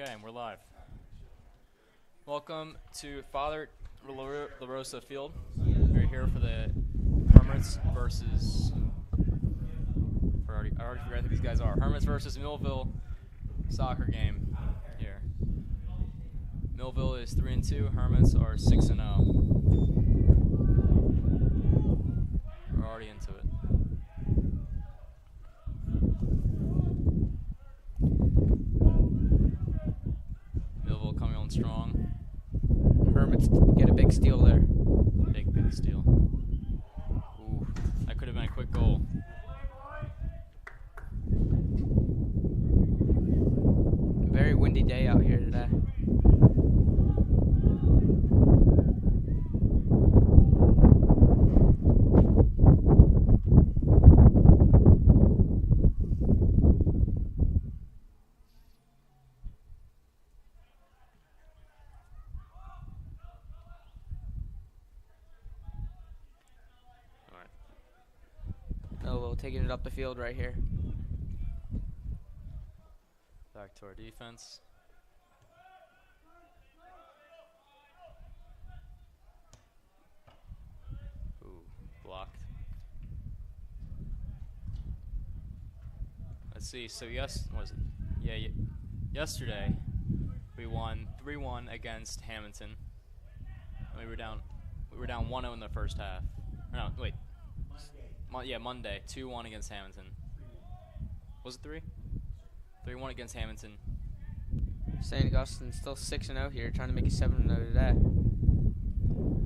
Okay, and we're live. Welcome to Father La Rosa Field. We're here for the Hermits versus. I already forgot who these guys are. Hermits versus Millville soccer game here. Millville is 3-2. Hermits are 6-0. We're already into it. Millville coming on strong. Hermits get a big steal there. Big steal. Ooh, that could have been a quick goal. Very windy day out here today. Millville taking it up the field right here. Back to our defense. Ooh, blocked. Let's see. So yesterday we won 3-1 against Hamilton. And we were down 1-0 in the first half. No, wait. Monday 2-1 against Hamilton. Was it 3? 3-1 against Hamilton. St. Augustine's still 6-0 here, trying to make it 7-0 today.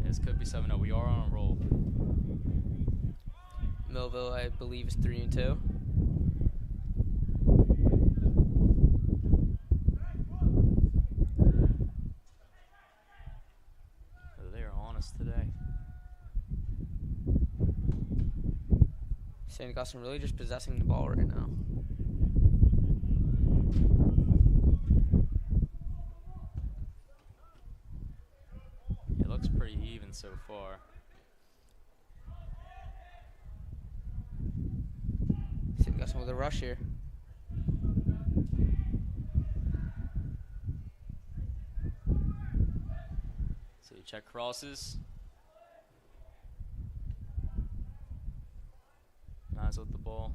This could be 7-0. We are on a roll. Millville, I believe, is 3-2. They are on us today. St. Augustine really just possessing the ball right now. It looks pretty even so far. St. Augustine with a rush here. So you check crosses. Nice with the ball.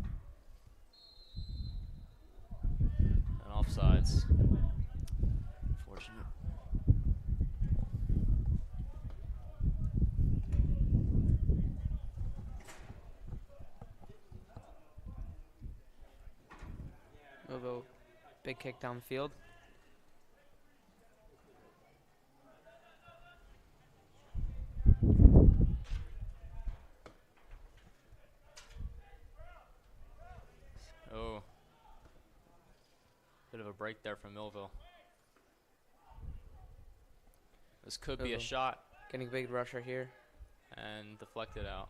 And offsides. Fortunate. Millville, big kick down the field. Oh. Bit of a break there from Millville. This could be a shot. Getting a big rush right here. And deflected out.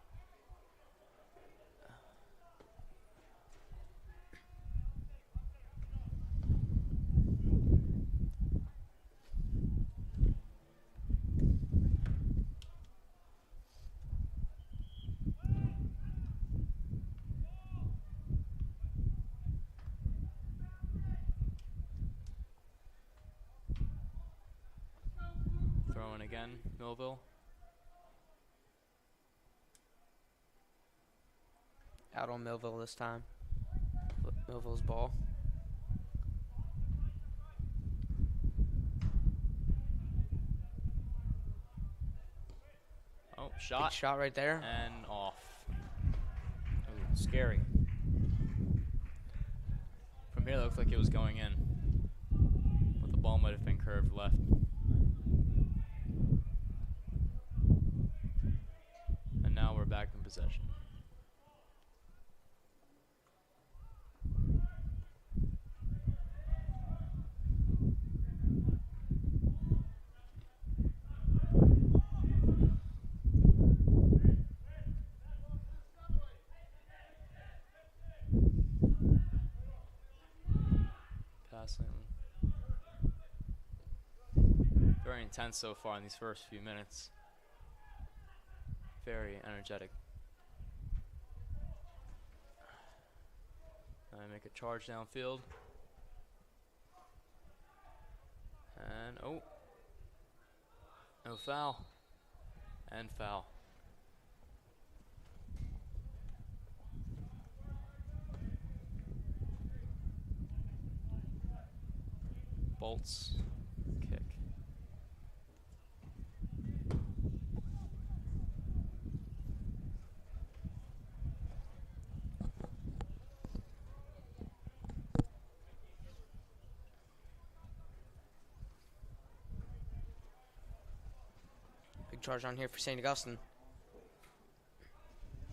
Throwing again, Millville. Out on Millville this time. Millville's ball. Oh, shot. Big shot right there. And off. Ooh, scary. From here, it looked like it was going in. But the ball might have been curved left. And now we're back in possession. Very intense so far in these first few minutes. Very energetic. I make a charge downfield. And, oh. No foul. And foul. Bolts. Kick. Big charge on here for St. Augustine.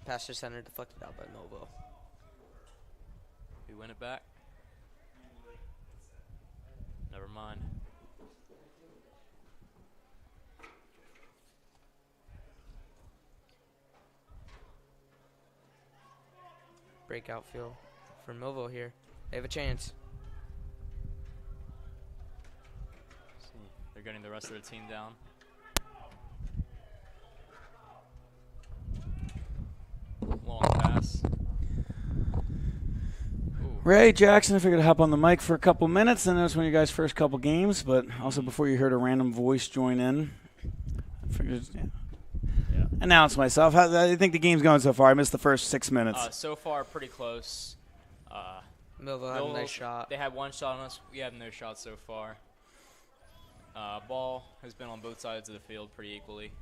Pass to center, deflected out by Millville. We win it back. Never mind. Breakout field for Millville here. They have a chance. See, they're getting the rest of their team down. Long pass. Ooh. Ray Jackson, I figured I'd hop on the mic for a couple minutes. I know it's one of your guys' first couple games, but also before you heard a random voice join in, I figured announce myself. How do you think the game's going so far? I missed the first 6 minutes. So far, pretty close. Millville had a nice shot. They had one shot on us. We have no shots so far. Ball has been on both sides of the field pretty equally.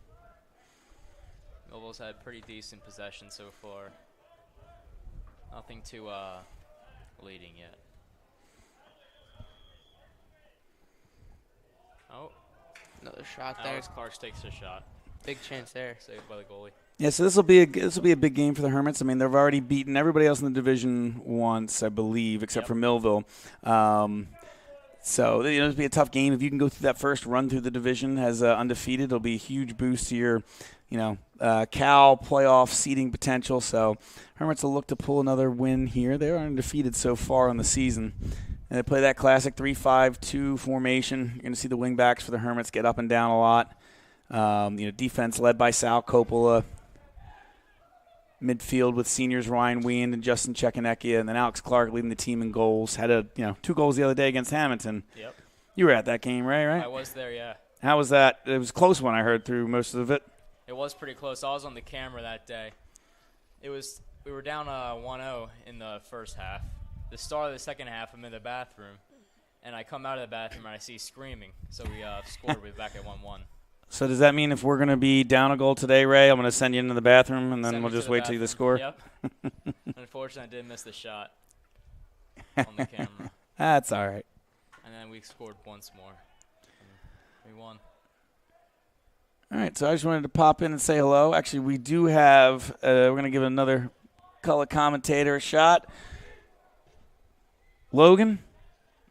Millville's had pretty decent possession so far. Nothing too leading yet. Oh. Another shot there. Alex Clark takes a shot. Big chance there. Saved by the goalie. Yeah, so this will be a big game for the Hermits. I mean, they've already beaten everybody else in the division once, I believe, except for Millville. So it'll be a tough game. If you can go through that first run through the division as undefeated, it'll be a huge boost to your, Cal playoff seeding potential. So Hermits will look to pull another win here. They are undefeated so far on the season. And they play that classic 3-5-2 formation. You're going to see the wingbacks for the Hermits get up and down a lot. Defense led by Sal Coppola. Midfield with seniors Ryan Ween and Justin Chekanecki, and then Alex Clark leading the team in goals. Had 2 goals the other day against Hamilton. Yep. You were at that game, right? I was there, yeah. How was that? It was a close one, I heard, through most of it. It was pretty close. I was on the camera that day. We were down 1-0 in the first half. The start of the second half, I'm in the bathroom, and I come out of the bathroom and I see screaming. So we scored. We're back at 1-1. So does that mean if we're going to be down a goal today, Ray, I'm going to send you into the bathroom, and then we'll just wait till you score? Yep. Unfortunately, I did miss the shot on the camera. That's all right. And then we scored once more. We won. All right, so I just wanted to pop in and say hello. Actually, we do have we're going to give another color commentator a shot. Logan?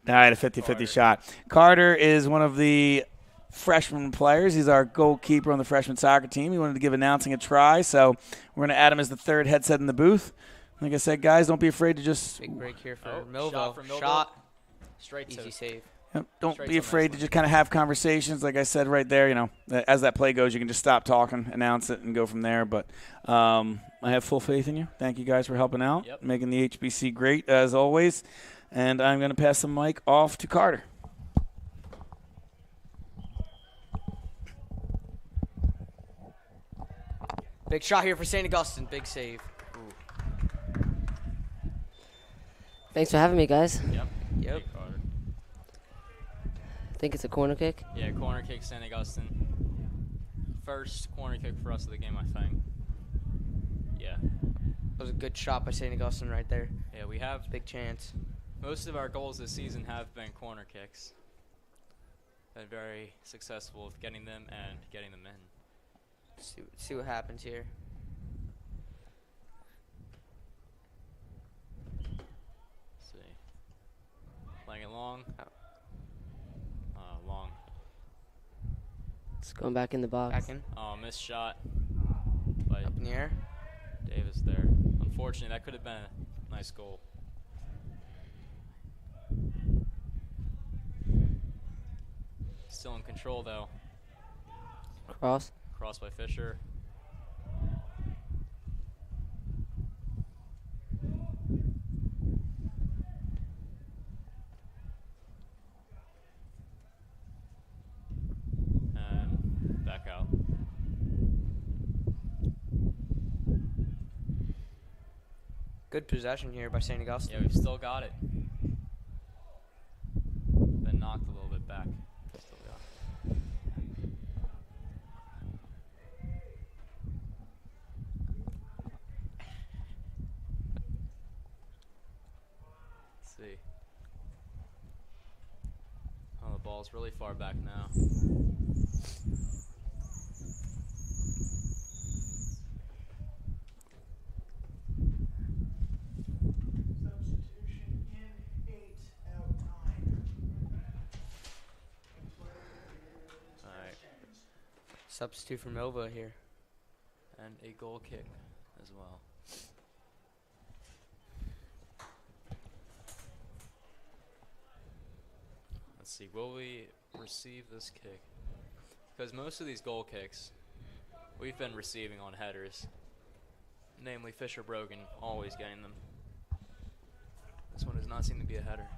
I had a 50-50 shot. Carter is one of the freshman players. He's our goalkeeper on the freshman soccer team. He wanted to give announcing a try, so we're going to add him as the third headset in the booth. Like I said, guys, don't be afraid to just... Big break here for Millville. Shot. Straight Easy to. save. Yep, don't be afraid to just kind of have conversations. Like I said right there, as that play goes, you can just stop talking, announce it, and go from there. But I have full faith in you. Thank you guys for helping out, making the HBC great, as always. And I'm going to pass the mic off to Carter. Big shot here for St. Augustine. Big save. Ooh. Thanks for having me, guys. Yep. Yep. I think it's a corner kick. Yeah, corner kick, St. Augustine. First corner kick for us of the game, I think. Yeah. That was a good shot by St. Augustine right there. Yeah, we have. Big chance. Most of our goals this season have been corner kicks. Been very successful with getting them and getting them in. See what happens here. Let's see. Playing it long. Long. It's going back in the box. Back in. Oh, missed shot. By Up in the air. Davis there. Unfortunately, that could have been a nice goal. Still in control, though. Cross. Cross by Fisher. Good possession here by St. Augustine. Yeah, we've still got it. Been knocked a little bit back. Still got it. Let's see. Oh, the ball's really far back now. Substitute for Millville here. And a goal kick as well. Let's see, will we receive this kick? Because most of these goal kicks, we've been receiving on headers. Namely, Fisher Brogan always getting them. This one does not seem to be a header.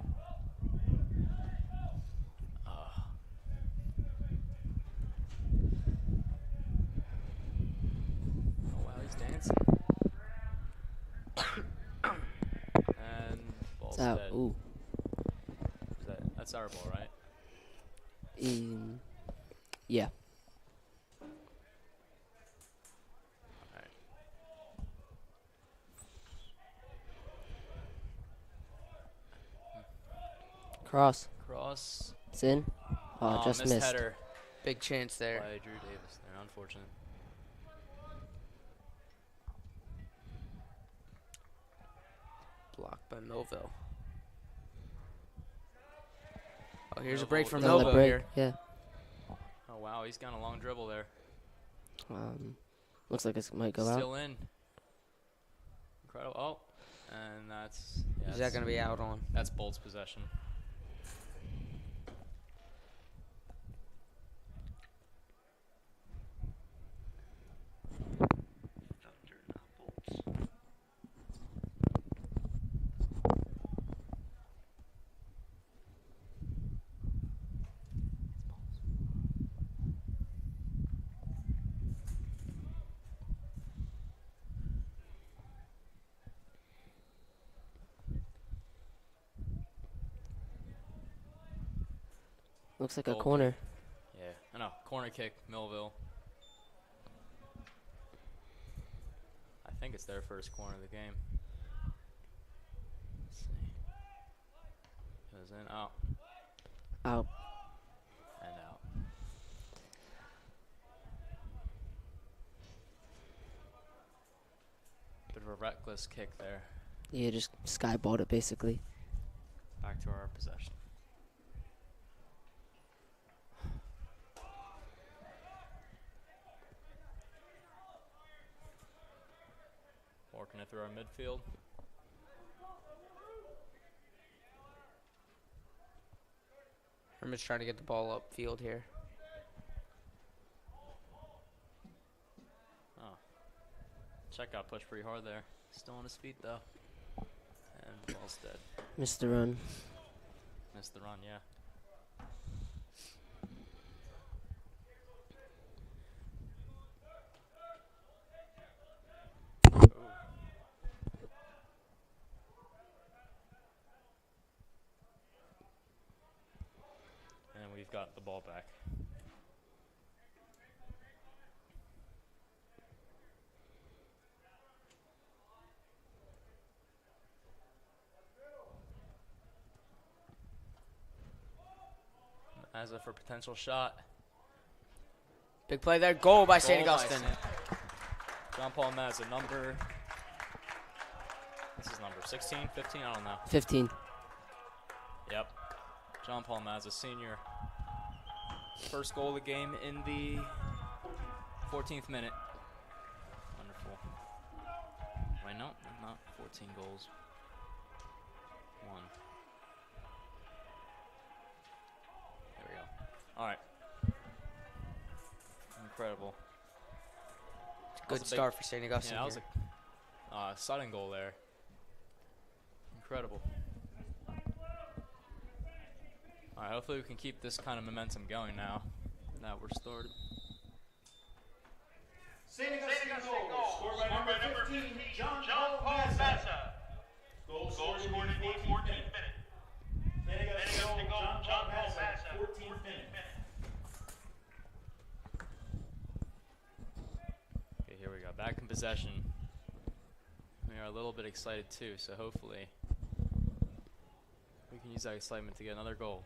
Dancing. And ball's Out. dead. Ooh. That's our ball, right? Yeah. Alright. Cross. Cross. It's in. Oh, just missed. Header Big chance there. by Drew Davis there. Unfortunate. Blocked by Millville. Oh, here's a Millville break with from the On the Millville break. here. Yeah. Oh wow, he's got a long dribble there. Looks like it might go out. Still in. Incredible. Oh, and that's. Yeah, Is that going to be out on? That's Bolt's possession. Looks like a Goal corner. Yeah, I know. Corner kick, Millville. I think it's their first corner of the game. Let's see. Goes in, out, Out. and out. Bit of a reckless kick there. Yeah, just skyballed it basically. Back to our possession. Working it through our midfield. Hermits trying to get the ball upfield here. Oh. Check got pushed pretty hard there. Still on his feet though. And ball's dead. Missed the run. Missed the run, yeah. Ooh. And we've got the ball back. As a for potential shot. Big play there. Goal by St. Goal Augustine. John Paul Mazza, number. This is number 16, 15, I don't know. 15. Yep. John Paul Mazza, senior. First goal of the game in the 14th minute. Wonderful. Wait, no, not 14 goals. One. There we go. All right. Incredible. Good Big- start for St. Augustine. Yeah, that was here. a sudden goal there. Incredible. All right, hopefully we can keep this kind of momentum going now that we're started. St. Augustine goal, scored by number 15, John Paul Mazza. Goal scored in the 14th minute. Then it goes to goal, John Madison, 14th minute. Okay, here we go. Back in possession. We are a little bit excited too, so hopefully we can use that excitement to get another goal.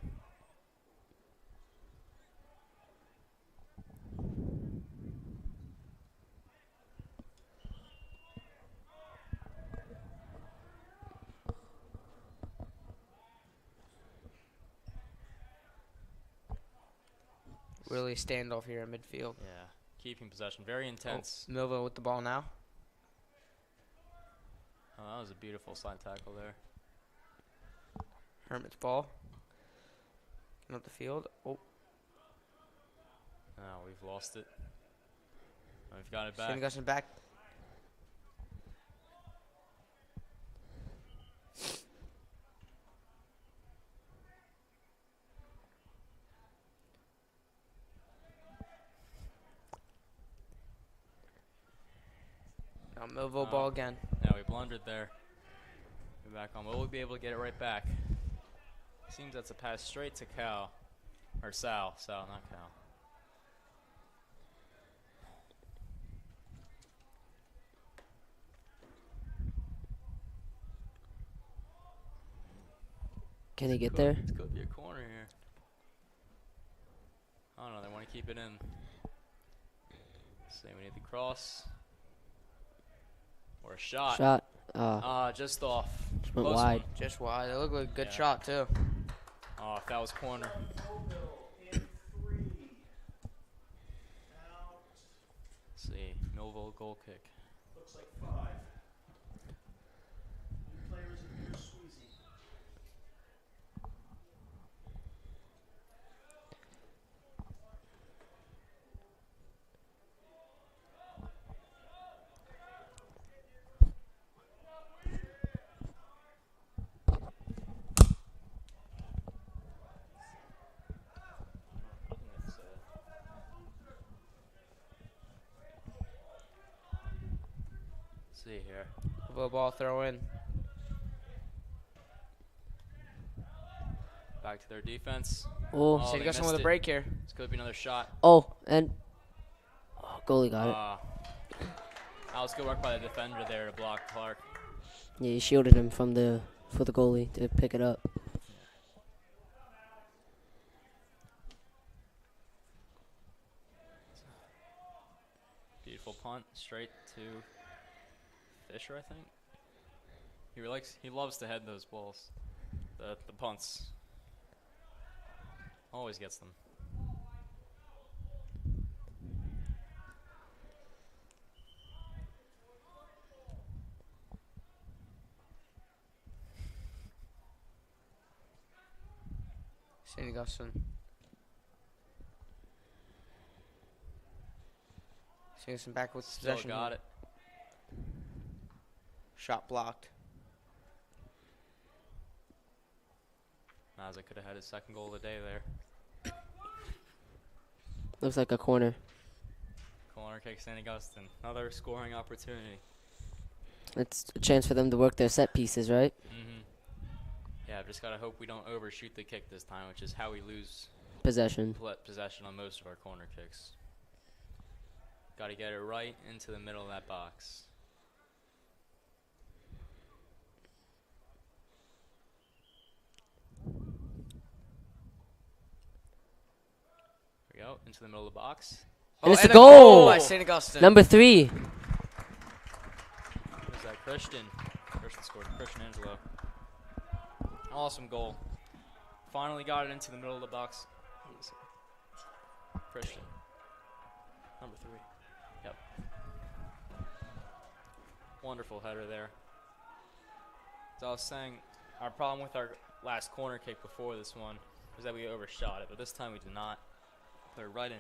Really standoff here in midfield. Yeah, keeping possession. Very intense. Oh, Millville with the ball now. Oh, that was a beautiful side tackle there. Hermits ball. Getting up the field. Oh, Oh, we've lost it. Oh, we've got it back. St. Augustine back. Now Millville ball again. Yeah, we blundered there. We're back on. Will we be able to get it right back? Seems that's a pass straight to Cal. Or Sal. Sal, not Cal. Can he get there? It could be a corner here. I don't know. They want to keep it in. Say we need the cross. Or a shot. Shot. Just off. Just went Close wide. one. Just wide. It looked like a good Yeah. shot too. Oh, if that was corner. Millville in 3. Out. Let's see. Millville goal kick. Looks like 5. New players in here, Squeezy. Let's see here. Millville ball throw in. Back to their defense. Oh. St. they Augustine missed with a it. break here. This could be another shot. Oh, and goalie got it. That was good work by the defender there to block Clark. Yeah, he shielded him for the goalie to pick it up. Beautiful punt straight to Fisher, I think. He loves to head those balls. The punts. Always gets them. St. Augustine. St. Augustine back with Still possession. got here. it. Shot blocked. Mazza could have had his second goal of the day there. Looks like a corner. Corner kick, St. Augustine. Another scoring opportunity. It's a chance for them to work their set pieces, right? Mm-hmm. Yeah, I've just got to hope we don't overshoot the kick this time, which is how we lose Possession. possession on most of our corner kicks. Got to get it right into the middle of that box. There we go, into the middle of the box. And it's a a goal! by St. Augustine. Number 3. Who's that? Christian. Christian scored. Christian Angelo. Awesome goal. Finally got it into the middle of the box. Christian. Number 3. Yep. Wonderful header there. As I was saying, our problem with our last corner kick before this one was that we overshot it, but this time we did not. Put it right in.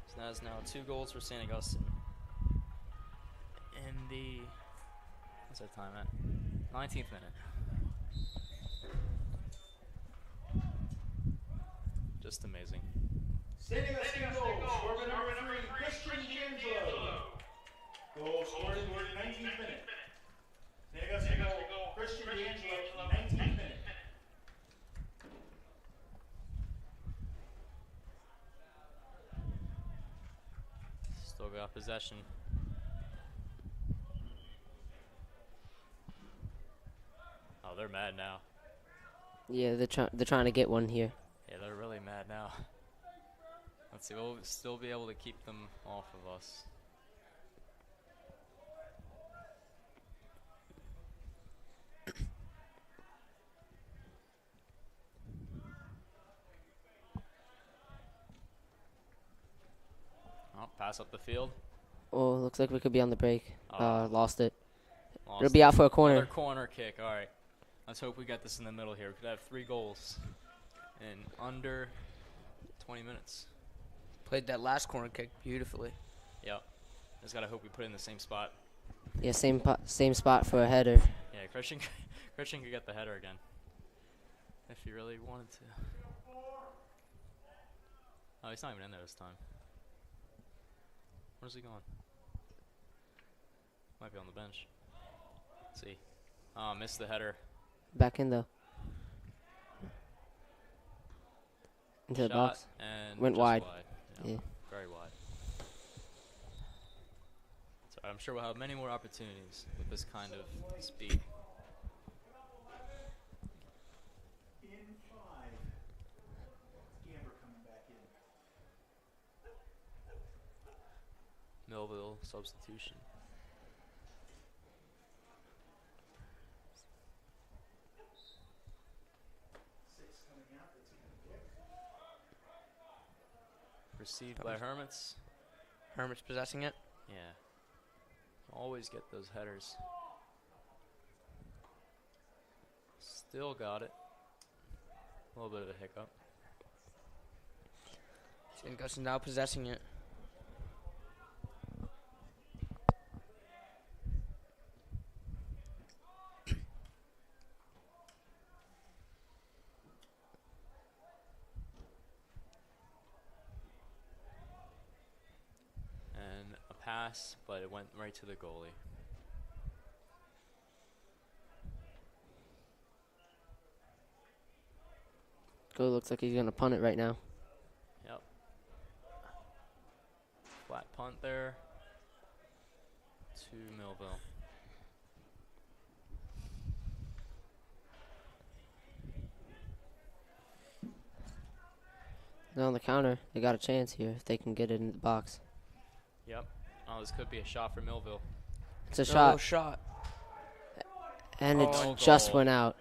So that is now 2 goals for St. Augustine. In the, what's that time at? 19th minute. Just amazing. St. Augustine goal, scored by number 3, Christian Angelo. Goal scored in the 19th minute. St. Augustine goal, Millville got possession. Oh, they're mad now. Yeah, they're trying to get one here. Yeah, they're really mad now. Let's see, we'll still be able to keep them off of us. Oh, pass up the field. Oh, looks like we could be on the break. Lost it. Lost It'll be out for a Another corner. corner kick. All right. Let's hope we get this in the middle here. We could have 3 goals in under 20 minutes. Played that last corner kick beautifully. Yep. Just gotta hope we put it in the same spot. Yeah, same spot for a header. Yeah, Christian could get the header again if he really wanted to. Oh, he's not even in there this time. Where's he going? Might be on the bench. Let's see. Oh, missed the header. Back in though. Into the Shot box. and Went just wide. Yeah, Yeah. very wide. So I'm sure we'll have many more opportunities with this kind of speed. In 5. Gamber coming back in. Millville substitution. Received by Hermits. Hermits possessing it. Yeah. Always get those headers. Still got it. A little bit of a hiccup. St. Augustine now possessing it. And a pass, but it went right to the goalie. Goalie looks like he's gonna punt it right now. Yep. Flat punt there to Millville. Now on the counter, they got a chance here if they can get it in the box. Yep. Oh, this could be a shot for Millville. It's a No shot, shot. and it Oh, just goal. went out.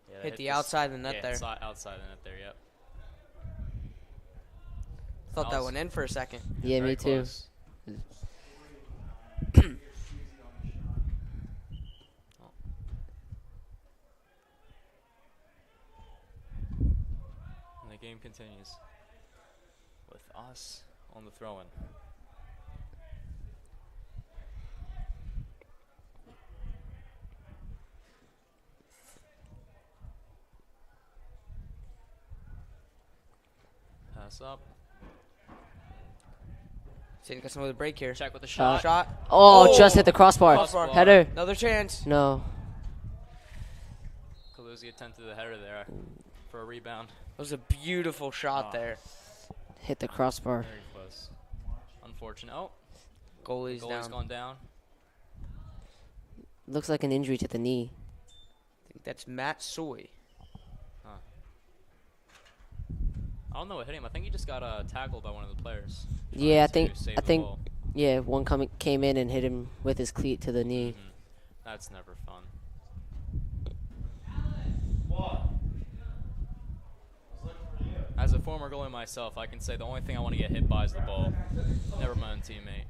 Yeah, Hit the this- outside of the net yeah, there. Outside the net there, yep. Thought that was- went in for a second. Yeah, Very me too. close. Oh. And the game continues with us on the throw-in. Pass up. St. Augustine with a break here. Check with the Shot. shot. Shot. Oh, just hit the crossbar. Crossbar. Header. Another chance. No. Kaluzi attempted the header there for a rebound. That was a beautiful shot Oh. there. Hit the crossbar. Very close. Unfortunate. Oh, Goalie's goalie's down. gone down. Looks like an injury to the knee. I think that's Matt Soy. I don't know what hit him. I think he just got tackled by one of the players. Yeah, trying to I save the think ball. yeah, one came in and hit him with his cleat to the knee. Mhm. That's never fun. What? I was looking for you. As a former goalie myself, I can say the only thing I want to get hit by is the ball. Never my own teammate.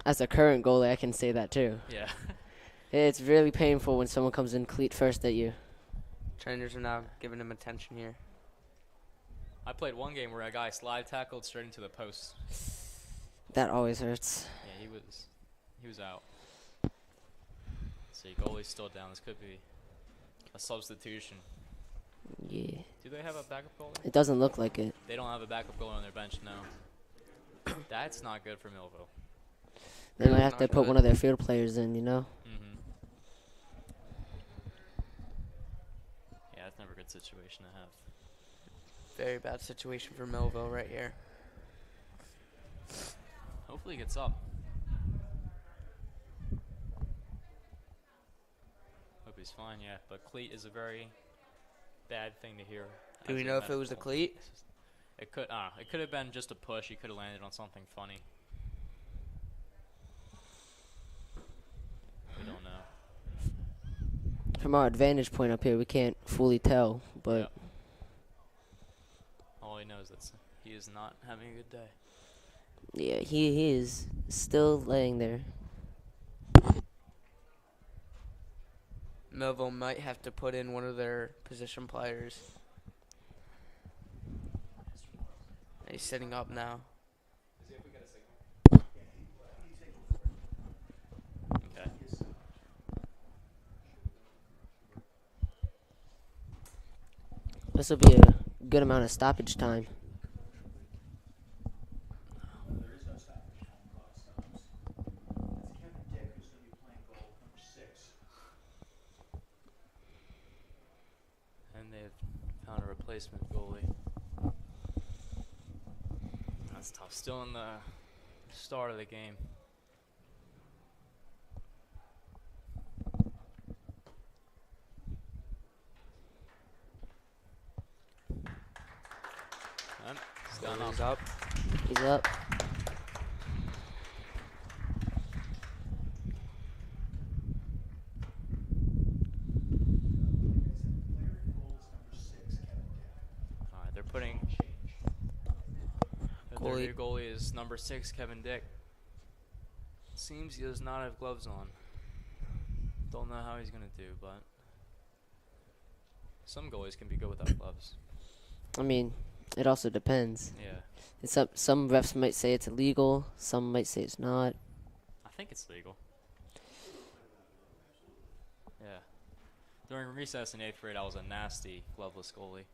As a current goalie, I can say that too. Yeah. It's really painful when someone comes in cleat first at you. Trainers are now giving him attention here. I played one game where a guy slide tackled straight into the post. That always hurts. Yeah, he was out. See, goalie's still down. This could be a substitution. Yeah. Do they have a backup goalie? It doesn't look like it. They don't have a backup goalie on their bench now. That's not good for Millville. They might have Not to put good. one of their field players in, you know? Mm-hmm. Yeah, that's never a good situation to have. Very bad situation for Millville right here. Hopefully he gets up. Hope he's fine, yeah. But cleat is a very bad thing to hear. Do as we a know if it was the medical. cleat? It could have been just a push. He could have landed on something funny. We don't know. From our advantage point up here, we can't fully tell, but Yep. All he knows is he is not having a good day. yeah, he is still laying there. Millville might have to put in one of their position players. He's sitting up now. Okay. This will be a good amount of stoppage time. There is no stoppage time clock stops. It's Kevin Dick who's going to be playing goal number 6. And they've found a replacement goalie. That's tough. Still in the start of the game. And he's gone He's up. up. He's up. Player in goal is number 6, Kevin Dick. All right, they're putting. Their Goalie. new goalie is number 6, Kevin Dick. Seems he does not have gloves on. Don't know how he's gonna do, but some goalies can be good without gloves. I mean, it also depends. Yeah, It's up. Some refs might say it's illegal. Some might say it's not. I think it's legal. Yeah. During recess in 8th grade, I was a nasty gloveless goalie.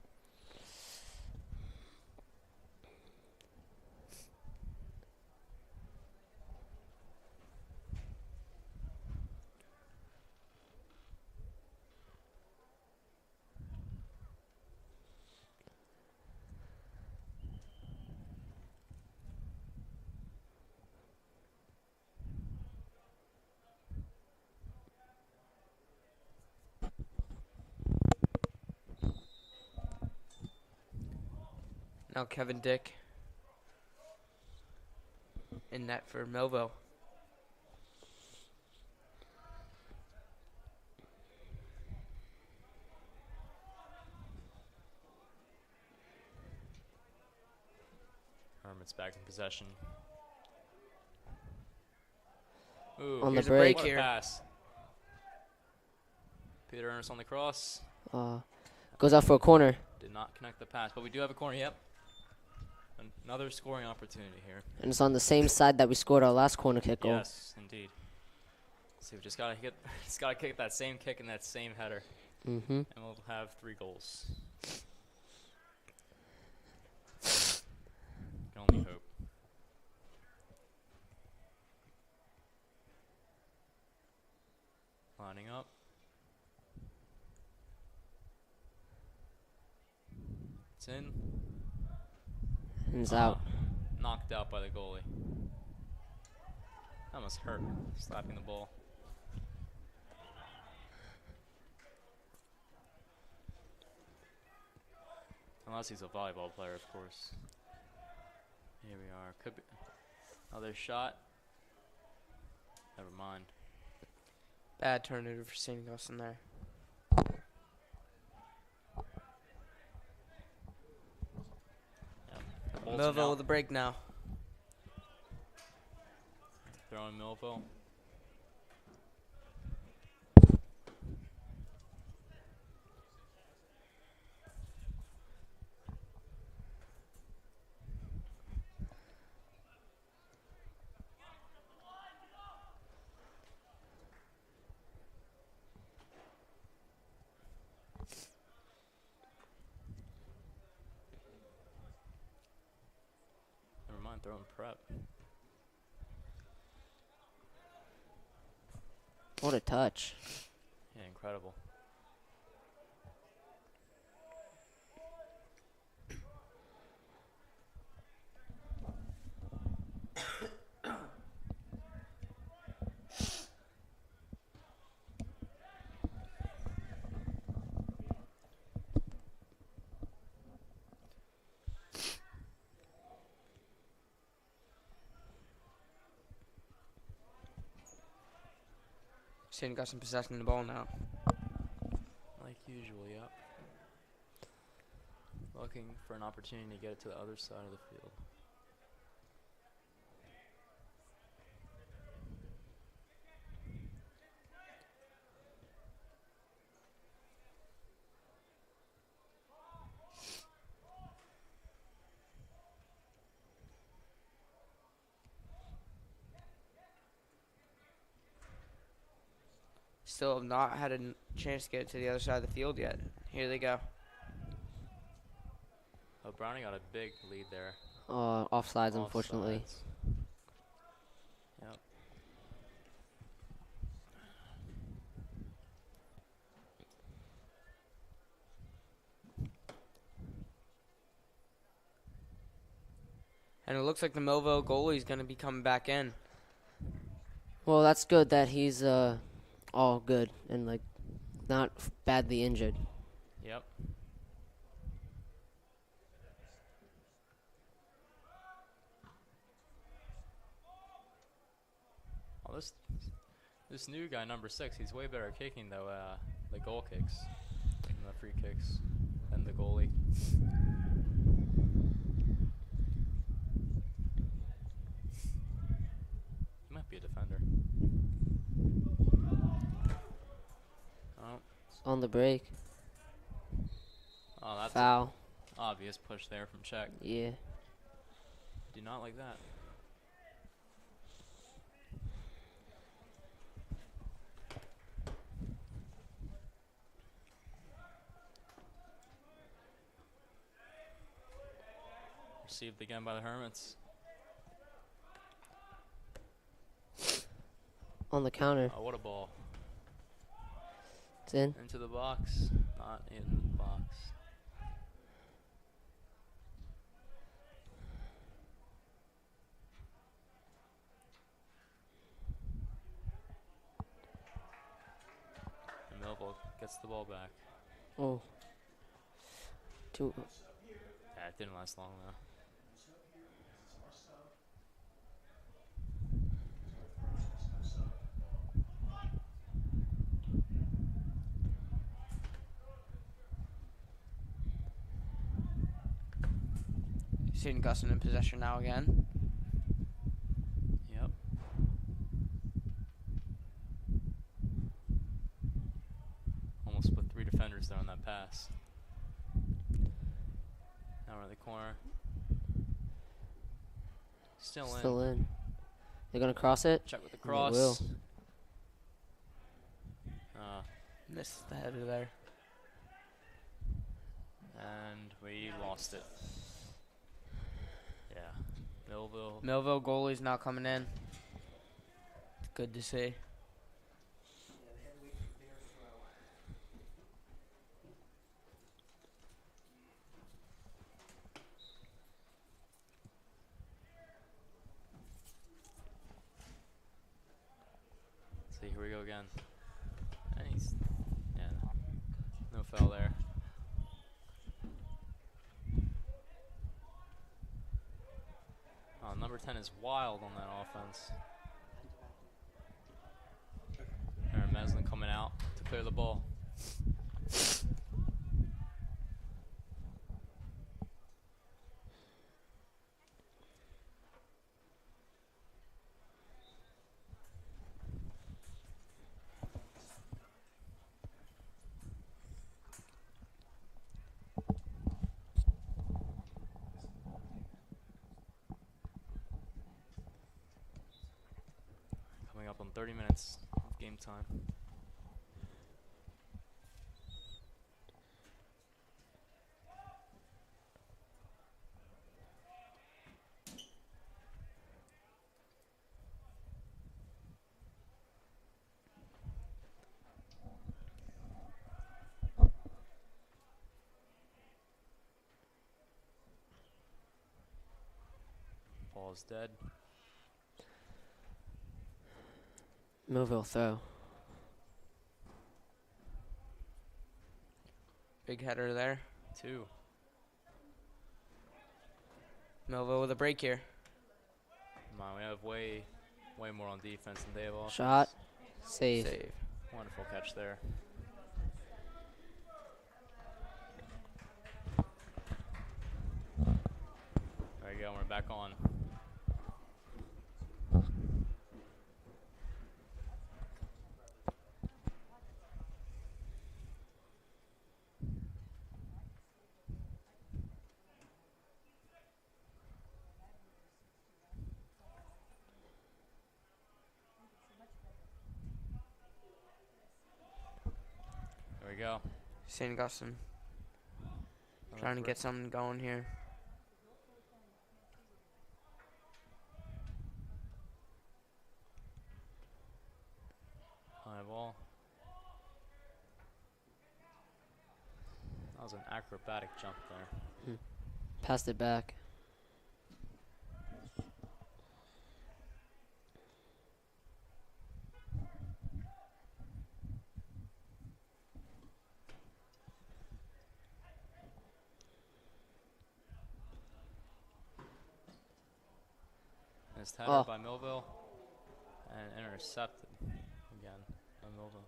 Now Kevin Dick in net for Millville. Hermits back in possession. Ooh, On the Here's a break. break what a here. pass. Peter Ernest on the cross. Goes out for a corner. Did not connect the pass, but we do have a corner. Yep. Another scoring opportunity here. And it's on the same side that we scored our last corner kick goal. Yes, indeed. So we just gotta hit. Just gotta kick that same kick and that same header, Mm-hmm. and we'll have 3 goals. Can only hope. Lining up. It's in. And it's out. Knocked out by the goalie. That must hurt, slapping the ball. Unless he's a volleyball player, of course. Here we are. Could be another shot. Never mind. Bad turnover for St. Augustine there. Yep. Bolton Millville out. with a break now. Throwing Millville. Never mind, throwing prep. What a touch. Yeah, incredible. St. Augustine possessing the ball now. Like usual, yep. Looking for an opportunity to get it to the other side of the field. Still have not had a chance to get it to the other side of the field yet. Here they go. Oh, Brownie got a big lead there. Offsides, unfortunately. Offsides. Yep. And it looks like the Millville goalie is going to be coming back in. Well, that's good that he's all good and like not badly injured. Yep. Oh, this new guy, number 6, he's way better at kicking though. The goal kicks, and the free kicks, than the goalie. He might be a defender. Oh. On the break. Oh, that's Foul. obvious push there from Czech. Yeah. Do not like that. Received again by the Hermits. On the counter. Oh, what a ball. It's in. Into the box. Not in the box. And Millville gets the ball back. Oh. Two. Yeah, it didn't last long though. St. Augustine in possession now again. Yep. Almost put 3 defenders there on that pass. Now we're in the corner. Still in. They're gonna cross it. Check with the They cross. will. Missed the header there. And we lost it. Yeah. Millville. Millville goalie's not coming in. It's good to see. See, here we go again. And he's, yeah, no foul there. Oh, number 10 is wild on that offense. Aaron Meslin coming out to clear the ball. Coming up on 30 minutes of game time. Ball is dead. Millville throw. Big header there. 2. Millville with a break here. Come on, we have way more on defense than they have offense. Shot. Save. Save. Wonderful catch there. There you go. We're back on. There we go. St. Augustine Another trying to three. get something going here. High ball. That was an acrobatic jump there. Passed it back. Missed header Oh. by Millville. And intercepted again by Millville.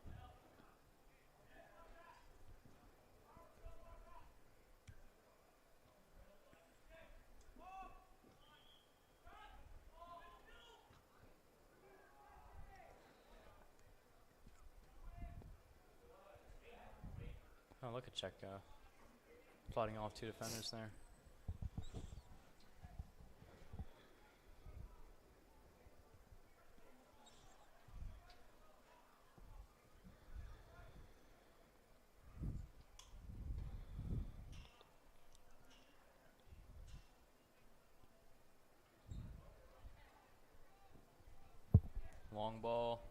Oh, look at Czech plotting off 2 defenders there. Long ball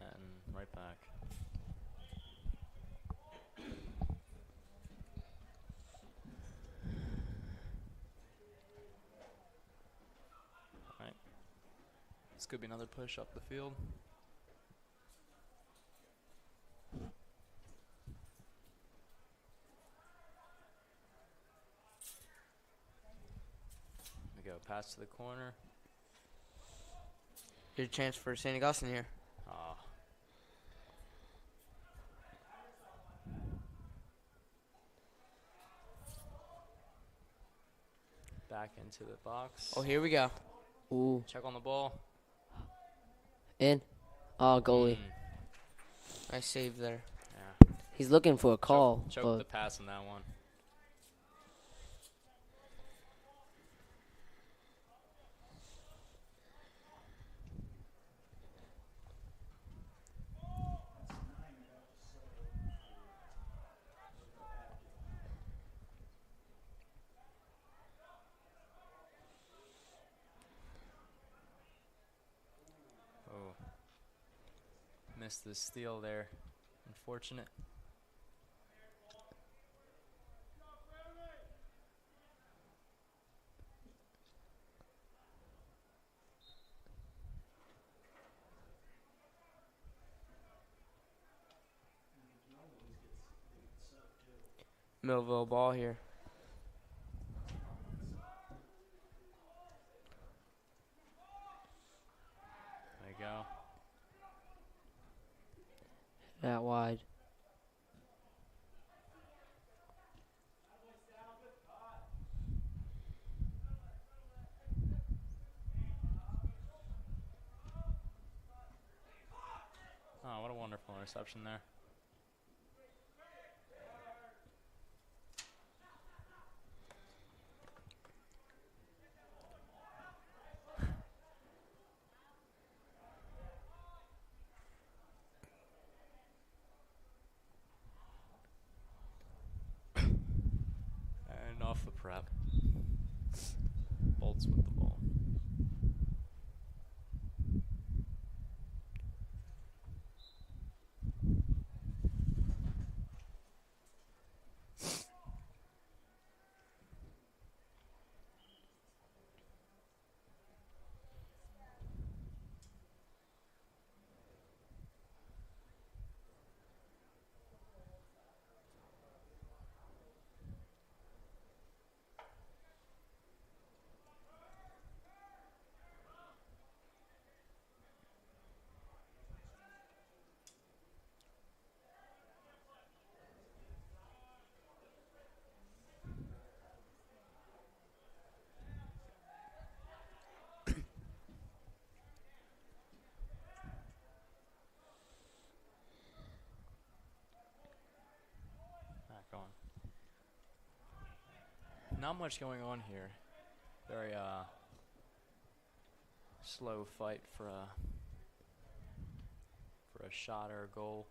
and right back. Alright. This could be another push up the field. We go pass to the corner. Good chance for St. Augustine here. Ah. Back into the box. Oh, here we go. Ooh. Check on the ball. In. Oh, goalie. Nice save there. Yeah. He's looking for a call. Choked the but pass on that one. Oh. Missed the steal there. Unfortunate. Millville ball here. There you go. that wide. Oh, what a wonderful interception there. And off the prep. Bolts with the ball. not much going on here. Very slow fight for a shot or a goal.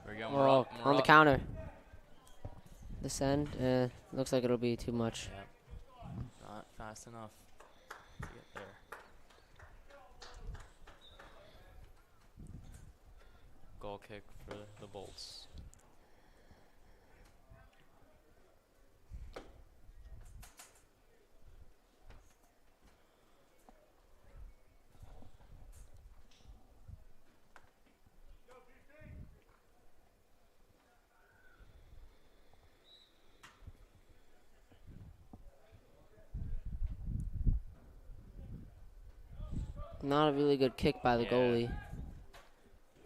There we go. Oh, on the counter. This end, looks like it'll be too much. Yep. Not fast enough to get there. Goal kick for the Bolts. Not a really good kick by the goalie.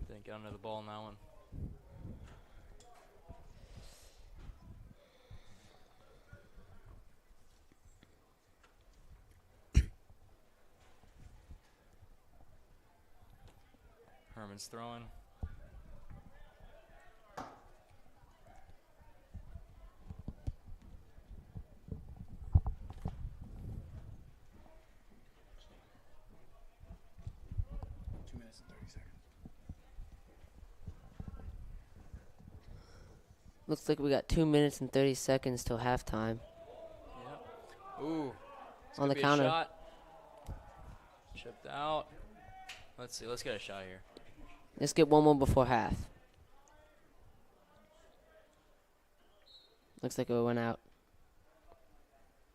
Didn't get under the ball on that one. Herman's throwing. Looks like we got 2 minutes and 30 seconds till halftime. Yep. Ooh. On the Be counter. A shot. Chipped out. Let's see. Let's get a shot here. Let's get one more before half. Looks like it went out.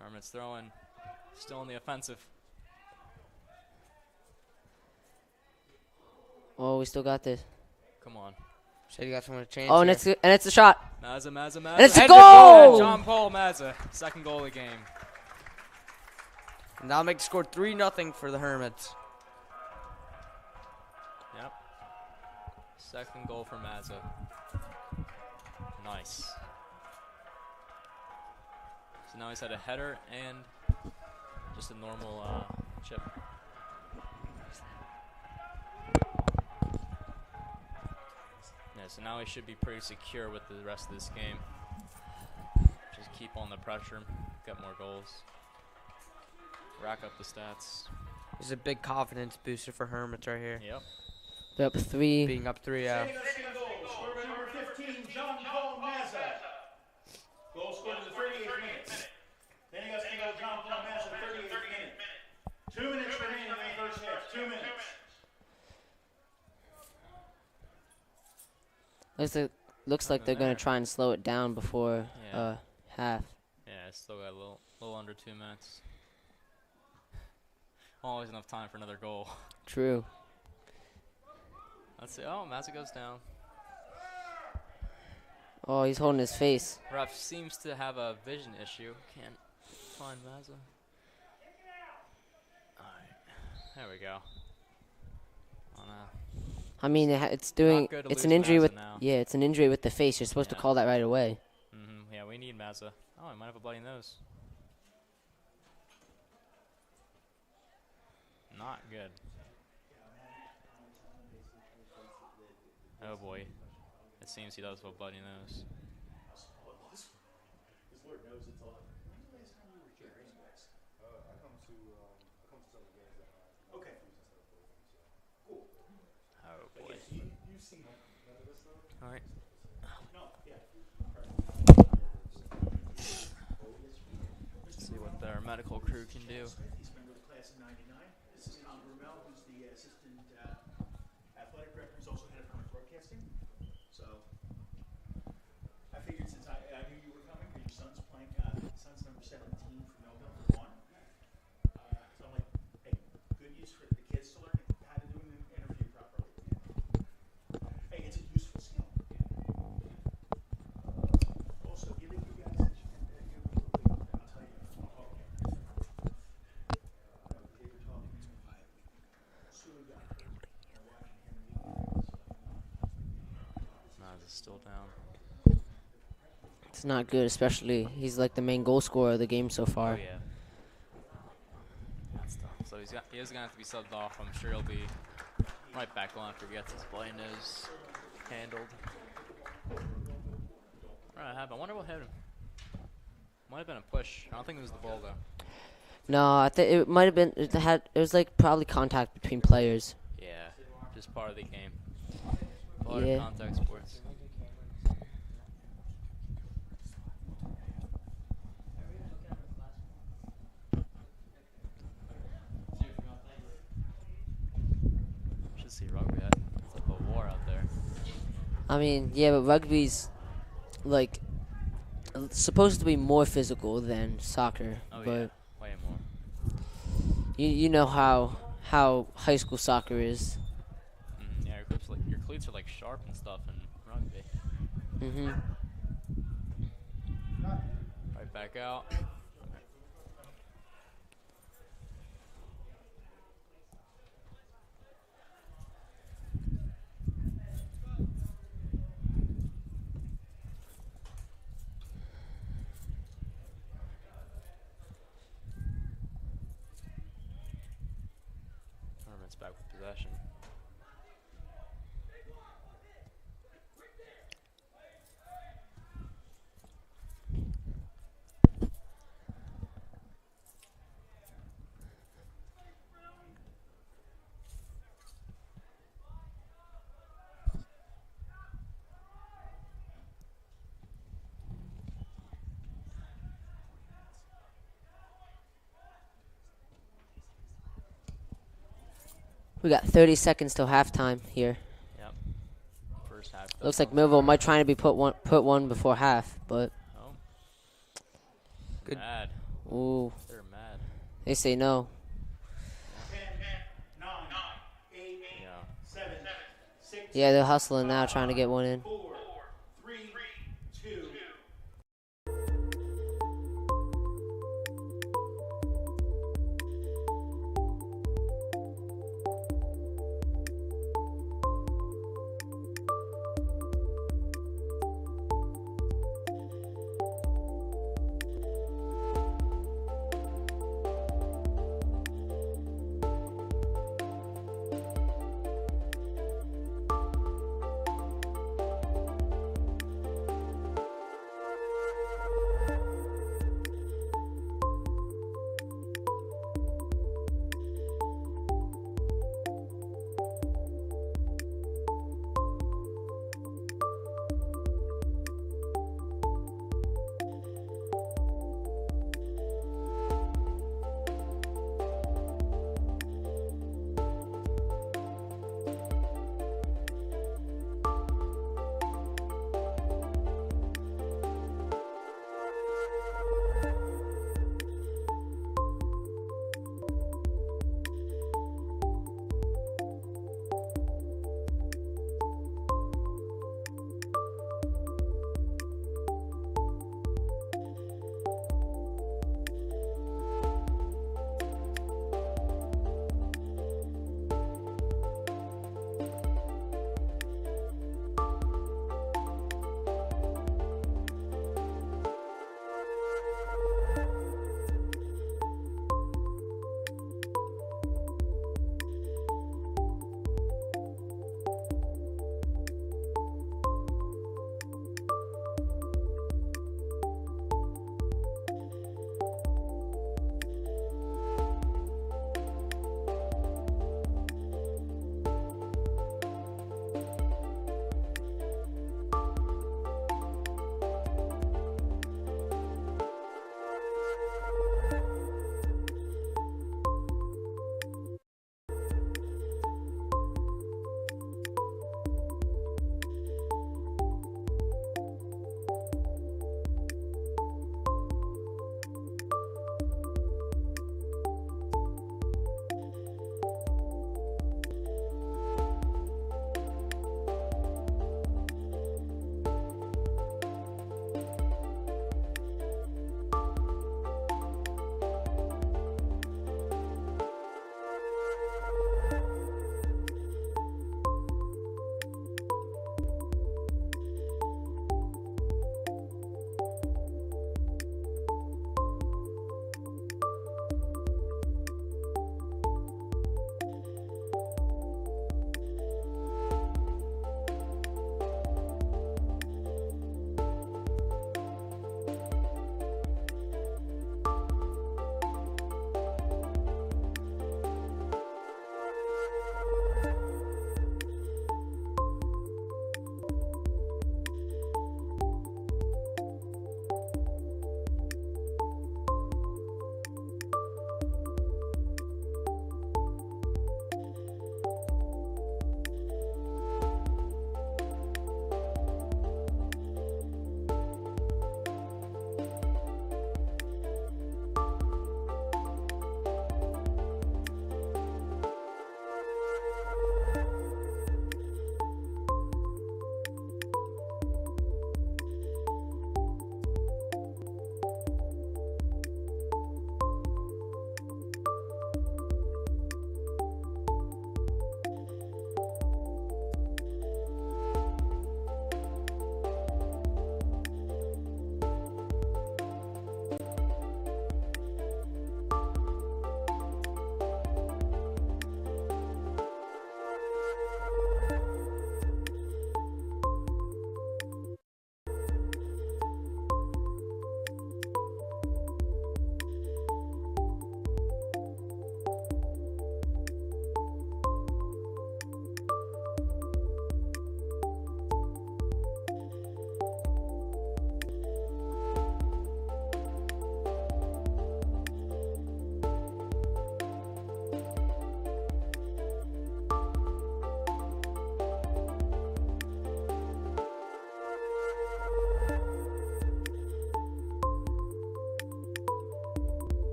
Hermit's throwing. Still in the offensive. Oh, we still got this. Come on. Said you got someone to chance. Oh, and here. it's a shot. Mazza. And it's a And goal! John Paul Mazza. Second goal of the game. And that'll make the score 3-0 for the Hermits. Yep. Second goal for Mazza. Nice. So now he's had a header and just a normal chip. Yeah, so now he should be pretty secure with the rest of this game. Just keep on the pressure, get more goals, rack up the stats. This is a big confidence booster for Hermits right here. Yep. They're up 3. Being up 3-0. Standing goal, scored by number 15, John Paul Mazza. Goal scored in the 38th minute. Standing goal, John Paul Mazza, 38th minute. 2 minutes remaining in the first half. 2 minutes. Looks like they're gonna try and slow it down before Yeah. half. Yeah, it's still got a little under 2 minutes. Always enough time for another goal. True. Let's see. Oh, Mazza goes down. Oh, he's holding his face. Ref seems to have a vision issue. Can't find Mazza. Alright. There we go. I mean, it's doing. Not good to It's lose an injury Mazza with. now. Yeah, it's an injury with the face. You're supposed to Yeah. call that right away. Yeah, we need Mazza. Oh, he might have a bloody nose. Not good. Oh boy. It seems he does have a bloody nose. Oh boy. Alright. Let's see what their medical crew can do. He's a member of the class of 99. This is Tom Brumell, who's the assistant athletic director, who's also head of Hermit Broadcasting. So I figured since I knew you were coming, because your son's playing, son's number 17 for Millville for 1. So I'm like, hey, good use for the kids to learn how to do an interview properly. Hey, it's a useful skill. Also, giving you guys I'll tell you. Still down. It's not good, especially he's like the main goal scorer of the game so Oh far. yeah. That's tough. So he is gonna have to be subbed off. I'm sure he'll be right back on if he gets his play nose handled. Right, I wonder what hit him. Might have been a push. I don't think it was the ball though. No, I think it might have been. It was like probably contact between players. Yeah, just part of the game. Part Yeah. of contact sports. Should see rugby. It's like a war out there. I mean, yeah, but rugby's like supposed to be more physical than soccer. Oh but yeah, way more. you know how high school soccer is. Yeah, your cleats are like sharp and stuff in rugby. Mhm. Right back out. Hermits back with possession. We got 30 seconds till halftime here. Yep. First half. Looks like Millville might try to be put one before half, but Oh. Good. Mad. ooh, They're mad. they say no. 10, 9, 8, Yeah. 7, 6, Yeah, they're hustling now, trying to get one in. 4, 3, 2.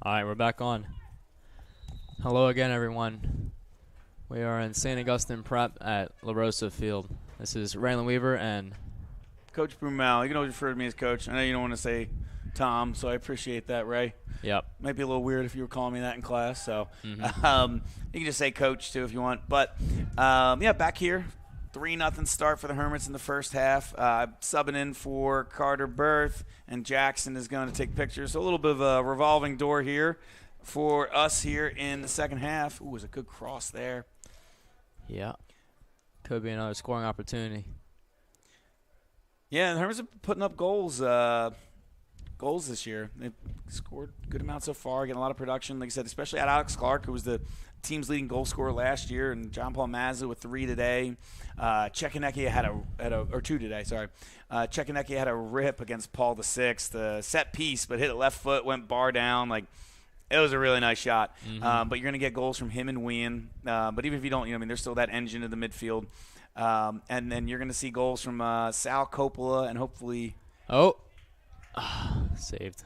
All right, we're back on. Hello again, everyone. We are in St. Augustine Prep at La Rosa Field. This is Raylan Weaver and Coach Brumel. You can always refer to me as Coach. I know you don't want to say Tom, so I appreciate that, Ray. Yep. Might be a little weird if you were calling me that in class, so you can just say Coach too if you want. But yeah, back here, 3-0 start for the Hermits in the first half. Subbing in for Carter Berth, and Jackson is going to take pictures. So a little bit of a revolving door here for us here in the second half. Ooh, it was a good cross there. Yeah. Could be another scoring opportunity. Yeah, the Hermits are putting up goals this year. They've scored a good amount so far, getting a lot of production. Like I said, especially at Alex Clark, who was the team's leading goal scorer last year, and John Paul Mazza with 3 today. Chekanecki had or 2 today. Sorry, Chekanecki had a rip against Paul VI. The set piece, but hit it left foot, went bar down. Like it was a really nice shot. But you're going to get goals from him and Wien. But even if you don't, there's still that engine of the midfield. And then you're going to see goals from Sal Coppola and hopefully. Saved.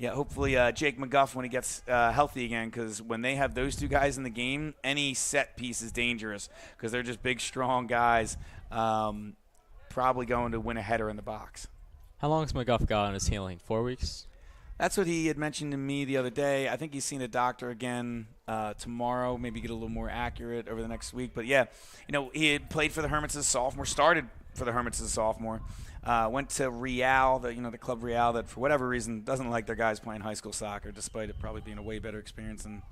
Yeah, hopefully Jake McGuff when he gets healthy again, because when they have those 2 guys in the game, any set piece is dangerous because they're just big, strong guys, probably going to win a header in the box. How long has McGuff got on his healing? 4 weeks? That's what he had mentioned to me the other day. I think he's seen a doctor again tomorrow, maybe get a little more accurate over the next week. But, yeah, he had played for the Hermits as a sophomore, started for the Hermits as a sophomore. Went to Real, the Club Real that for whatever reason doesn't like their guys playing high school soccer, despite it probably being a way better experience than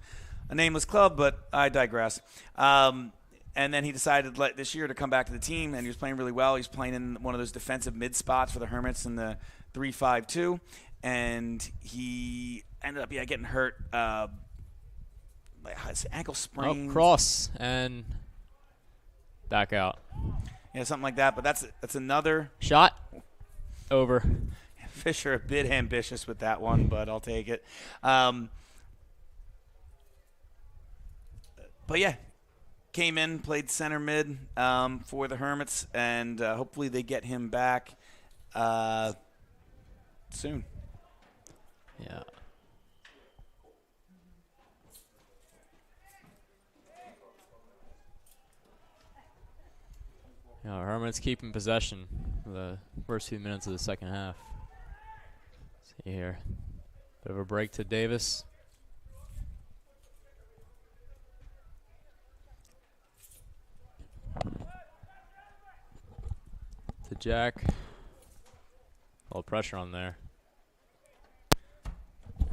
a nameless club, but I digress. And then he decided this year to come back to the team, and he was playing really well. He's playing in one of those defensive mid spots for the Hermits in the 3-5-2, and he ended up getting hurt. His ankle sprain. Cross and back out. Yeah, something like that. But that's another shot. Over. Fisher a bit ambitious with that one, but I'll take it. But yeah, came in, played center mid for the Hermits, and hopefully they get him back soon. Yeah. Hermits keeping possession for the first few minutes of the second half. See here. Bit of a break to Davis. To Jack. A little pressure on there.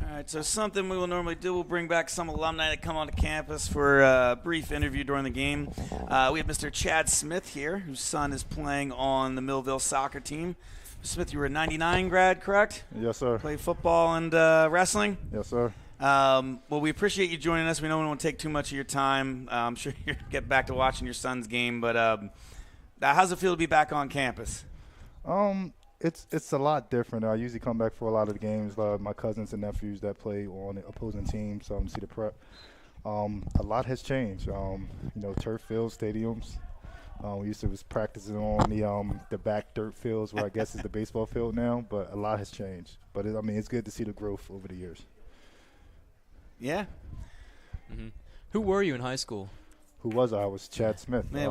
All right, so something we will normally do, we'll bring back some alumni that come onto campus for a brief interview during the game. We have Mr. Chad Smith here, whose son is playing on the Millville soccer team. Smith, you were a 99 grad, correct? Yes, sir. Played football and wrestling? Yes, sir. Well, we appreciate you joining us. We know we won't take too much of your time. I'm sure you'll get back to watching your son's game, but how's it feel to be back on campus? It's a lot different. I usually come back for a lot of the games. My cousins and nephews that play on the opposing team, so I'm see the prep. A lot has changed. Turf fields, stadiums. We used to was practicing on the back dirt fields where I guess is the baseball field now, but a lot has changed. But it's good to see the growth over the years. Yeah. Mm-hmm. Who were you in high school? Who was I? I was Chad Smith. Man,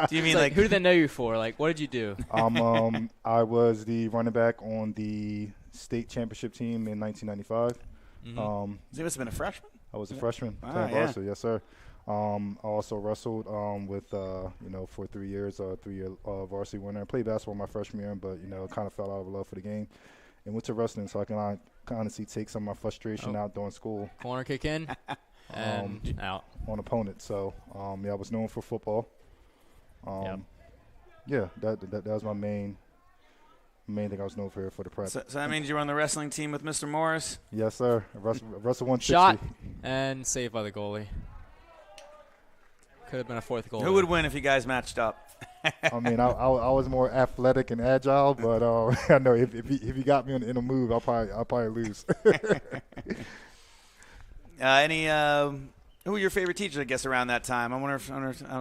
do you mean who did they know you for? Like, what did you do? I was the running back on the state championship team in 1995. You must have been a freshman? I was a freshman. Varsity, yes, sir. I also wrestled with, for 3 years, 3-year varsity winner. I played basketball my freshman year, but, kind of fell out of love for the game. And went to wrestling so I can honestly take some of my frustration out during school. Corner kick in and out. On opponents. So, I was known for football. Yeah, that was my main thing I was known for the prep. So that means you were on the wrestling team with Mr. Morris? Yes, sir. Wrestle 160. Shot and saved by the goalie. Could have been a fourth goal. Who would win if you guys matched up? I was more athletic and agile, but I know if you got me in a move, I'll probably lose. Who were your favorite teachers, I guess, around that time? I wonder if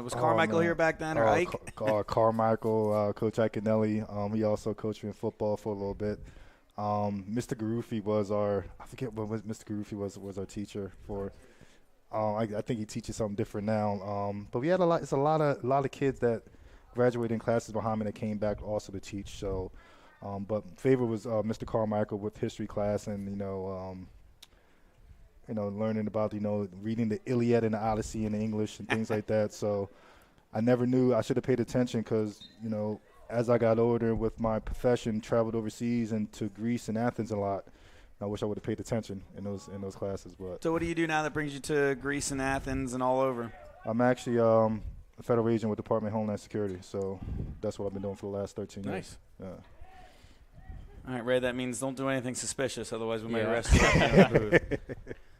was Carmichael here back then or Ike? Carmichael, Coach Ike Anelli. He also coached me in football for a little bit. Mr. Garufi was I forget what Mr. Garufi was our teacher for. I think he teaches something different now. But we had it's a lot of kids that graduated in classes behind me that came back also to teach. So, but favorite was Mr. Carmichael with history class, and learning about reading the Iliad and the Odyssey in English and things like that. So, I never knew I should have paid attention because as I got older with my profession, traveled overseas and to Greece and Athens a lot. I wish I would have paid attention in those classes. But So what do you do now that brings you to Greece and Athens and all over? I'm actually a federal agent with Department of Homeland Security, so that's what I've been doing for the last 13 years. Nice. Yeah. All right, Ray, that means don't do anything suspicious, otherwise we might Yeah. arrest you. in the booth.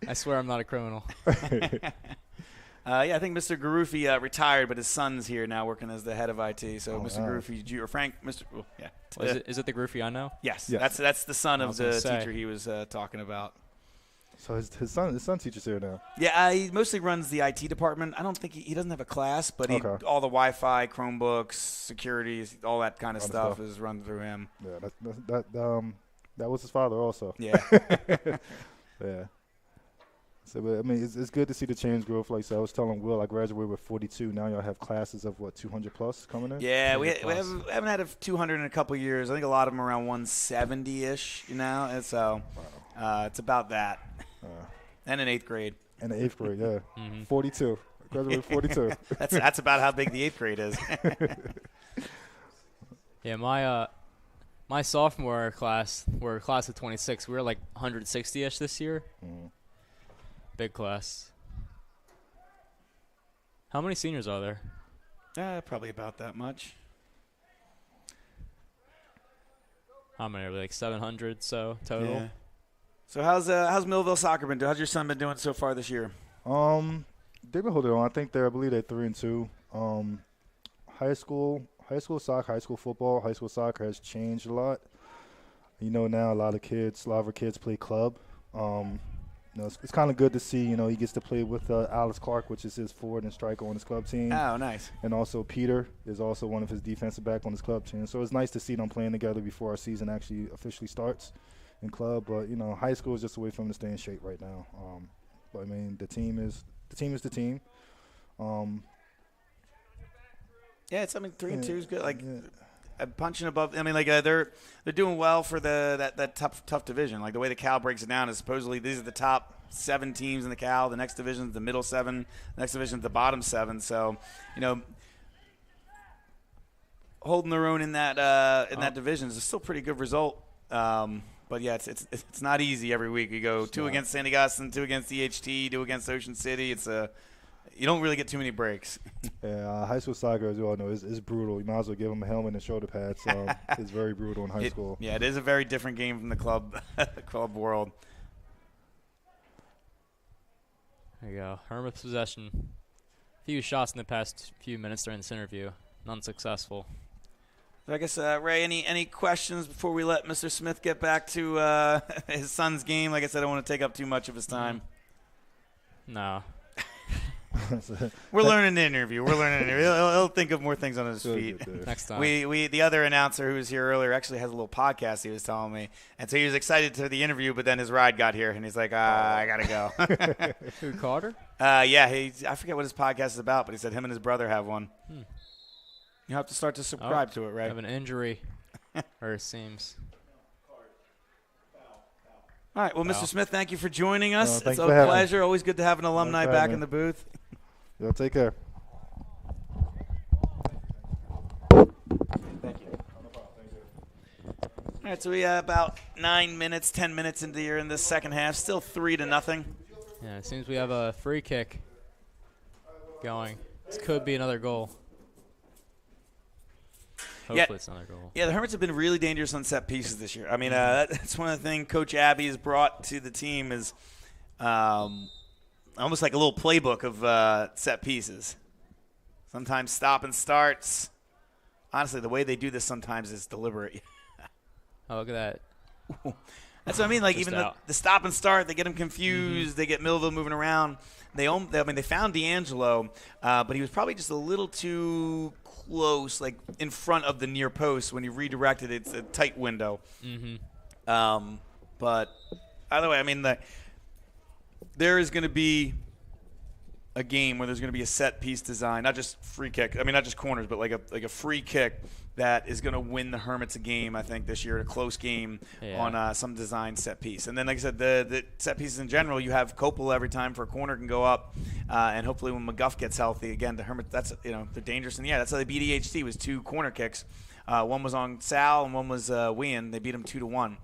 I swear I'm not a criminal. I think Mr. Garufi retired, but his son's here now working as the head of IT. So, Oh, Mr. wow. Garufi, or Frank, yeah. Is it the Groovy I know? Yes, Yes. that's the son I of was the gonna say. teacher he was talking about. So his son teaches here now. Yeah, he mostly runs the IT department. I don't think he doesn't have a class, but Okay. all the Wi-Fi, Chromebooks, security, all that kind of All the stuff stuff. is run through him. Yeah, that was his father also. Yeah. Yeah. So, but, I mean, it's good to see the change growth. Like I said, I was telling Will, I graduated with 42. Now y'all have classes of, 200 plus coming in? Yeah, we 100 plus. haven't had a 200 in a couple of years. I think a lot of them around 170-ish, and so it's about that. And in 8th grade. In the 8th grade, yeah. Mhm. 42. I graduated with 42. That's about how big the 8th grade is. Yeah, my sophomore class, we're a class of 26. We were like 160-ish this year. Mhm. Big class. How many seniors are there? Probably about that much. How many are we, like 700 so total? Yeah. So how's Millville soccer been doing? How's your son been doing so far this year? They've been holding on. I believe they're 3-2. High school soccer, high school football, high school soccer has changed a lot. Now a lot of our kids play club. It's kind of good to see. He gets to play with Alex Clark, which is his forward and striker on his club team. Oh, nice. And also Peter is also one of his defensive back on his club team. So it's nice to see them playing together before our season actually officially starts in club. But high school is just a way for him to stay in shape right now. But I mean, the team is the team. Yeah, 3-2 is good. Yeah. Punching above. I mean, they're doing well for that tough division. Like the way the Cal breaks it down is supposedly these are the top 7 teams in the Cal. The next division is the middle 7. The next division is the bottom 7. So, holding their own in that division is still a pretty good result. But yeah, it's not easy every week. You go 2 against St. Augustine, 2 against EHT, 2 against Ocean City. You don't really get too many breaks. Yeah, high school soccer, as you all know, is brutal. You might as well give them a helmet and shoulder pads. It's very brutal in high school. Yeah, it is a very different game from the club world. There you go. Hermits possession. Few shots in the past few minutes during this interview. None successful. So I guess, Ray, any questions before we let Mr. Smith get back to his son's game? Like I said, I don't want to take up too much of his time. No. We're learning the interview. He'll think of more things on his feet. Next time. We the other announcer who was here earlier actually has a little podcast he was telling me. And so he was excited to the interview, but then his ride got here, and he's like, I got to go. Who, Carter? Yeah, I forget what his podcast is about, but he said him and his brother have one. You have to start to subscribe to it, I right? have an injury. Or it seems. All right. Well, Mr. Smith, thank you for joining us. Thanks It's a for having me. pleasure. Always good to have an alumni for back having in me. the booth. Y'all take care. All right, so we have about 10 minutes into here in this second half. Still 3-0. Yeah, it seems we have a free kick going. This could be another goal. Hopefully it's another goal. Yeah, the Hermits have been really dangerous on set pieces this year. I mean, that's one of the things Coach Abbey has brought to the team is almost like a little playbook of set pieces. Sometimes stop and starts. Honestly, the way they do this sometimes is deliberate. Oh, look at that. That's what I mean. Like Just even out. the stop and start, they get them confused. They get Millville moving around. They found D'Angelo, but he was probably just a little too close, like in front of the near post when he redirected. It's a tight window. But either way, I mean, there is going to be a game where there's going to be a set piece design, not just free kick. I mean, not just corners, but like a free kick that is going to win the Hermits a game. I think this year, a close game on some design set piece. And then, like I said, the set pieces in general, you have Coppola every time for a corner can go up, and hopefully when McGuff gets healthy again, the Hermits. That's they're dangerous. And that's how they beat EHT was 2 corner kicks. One was on Sal and one was Wien. They beat him 2-1.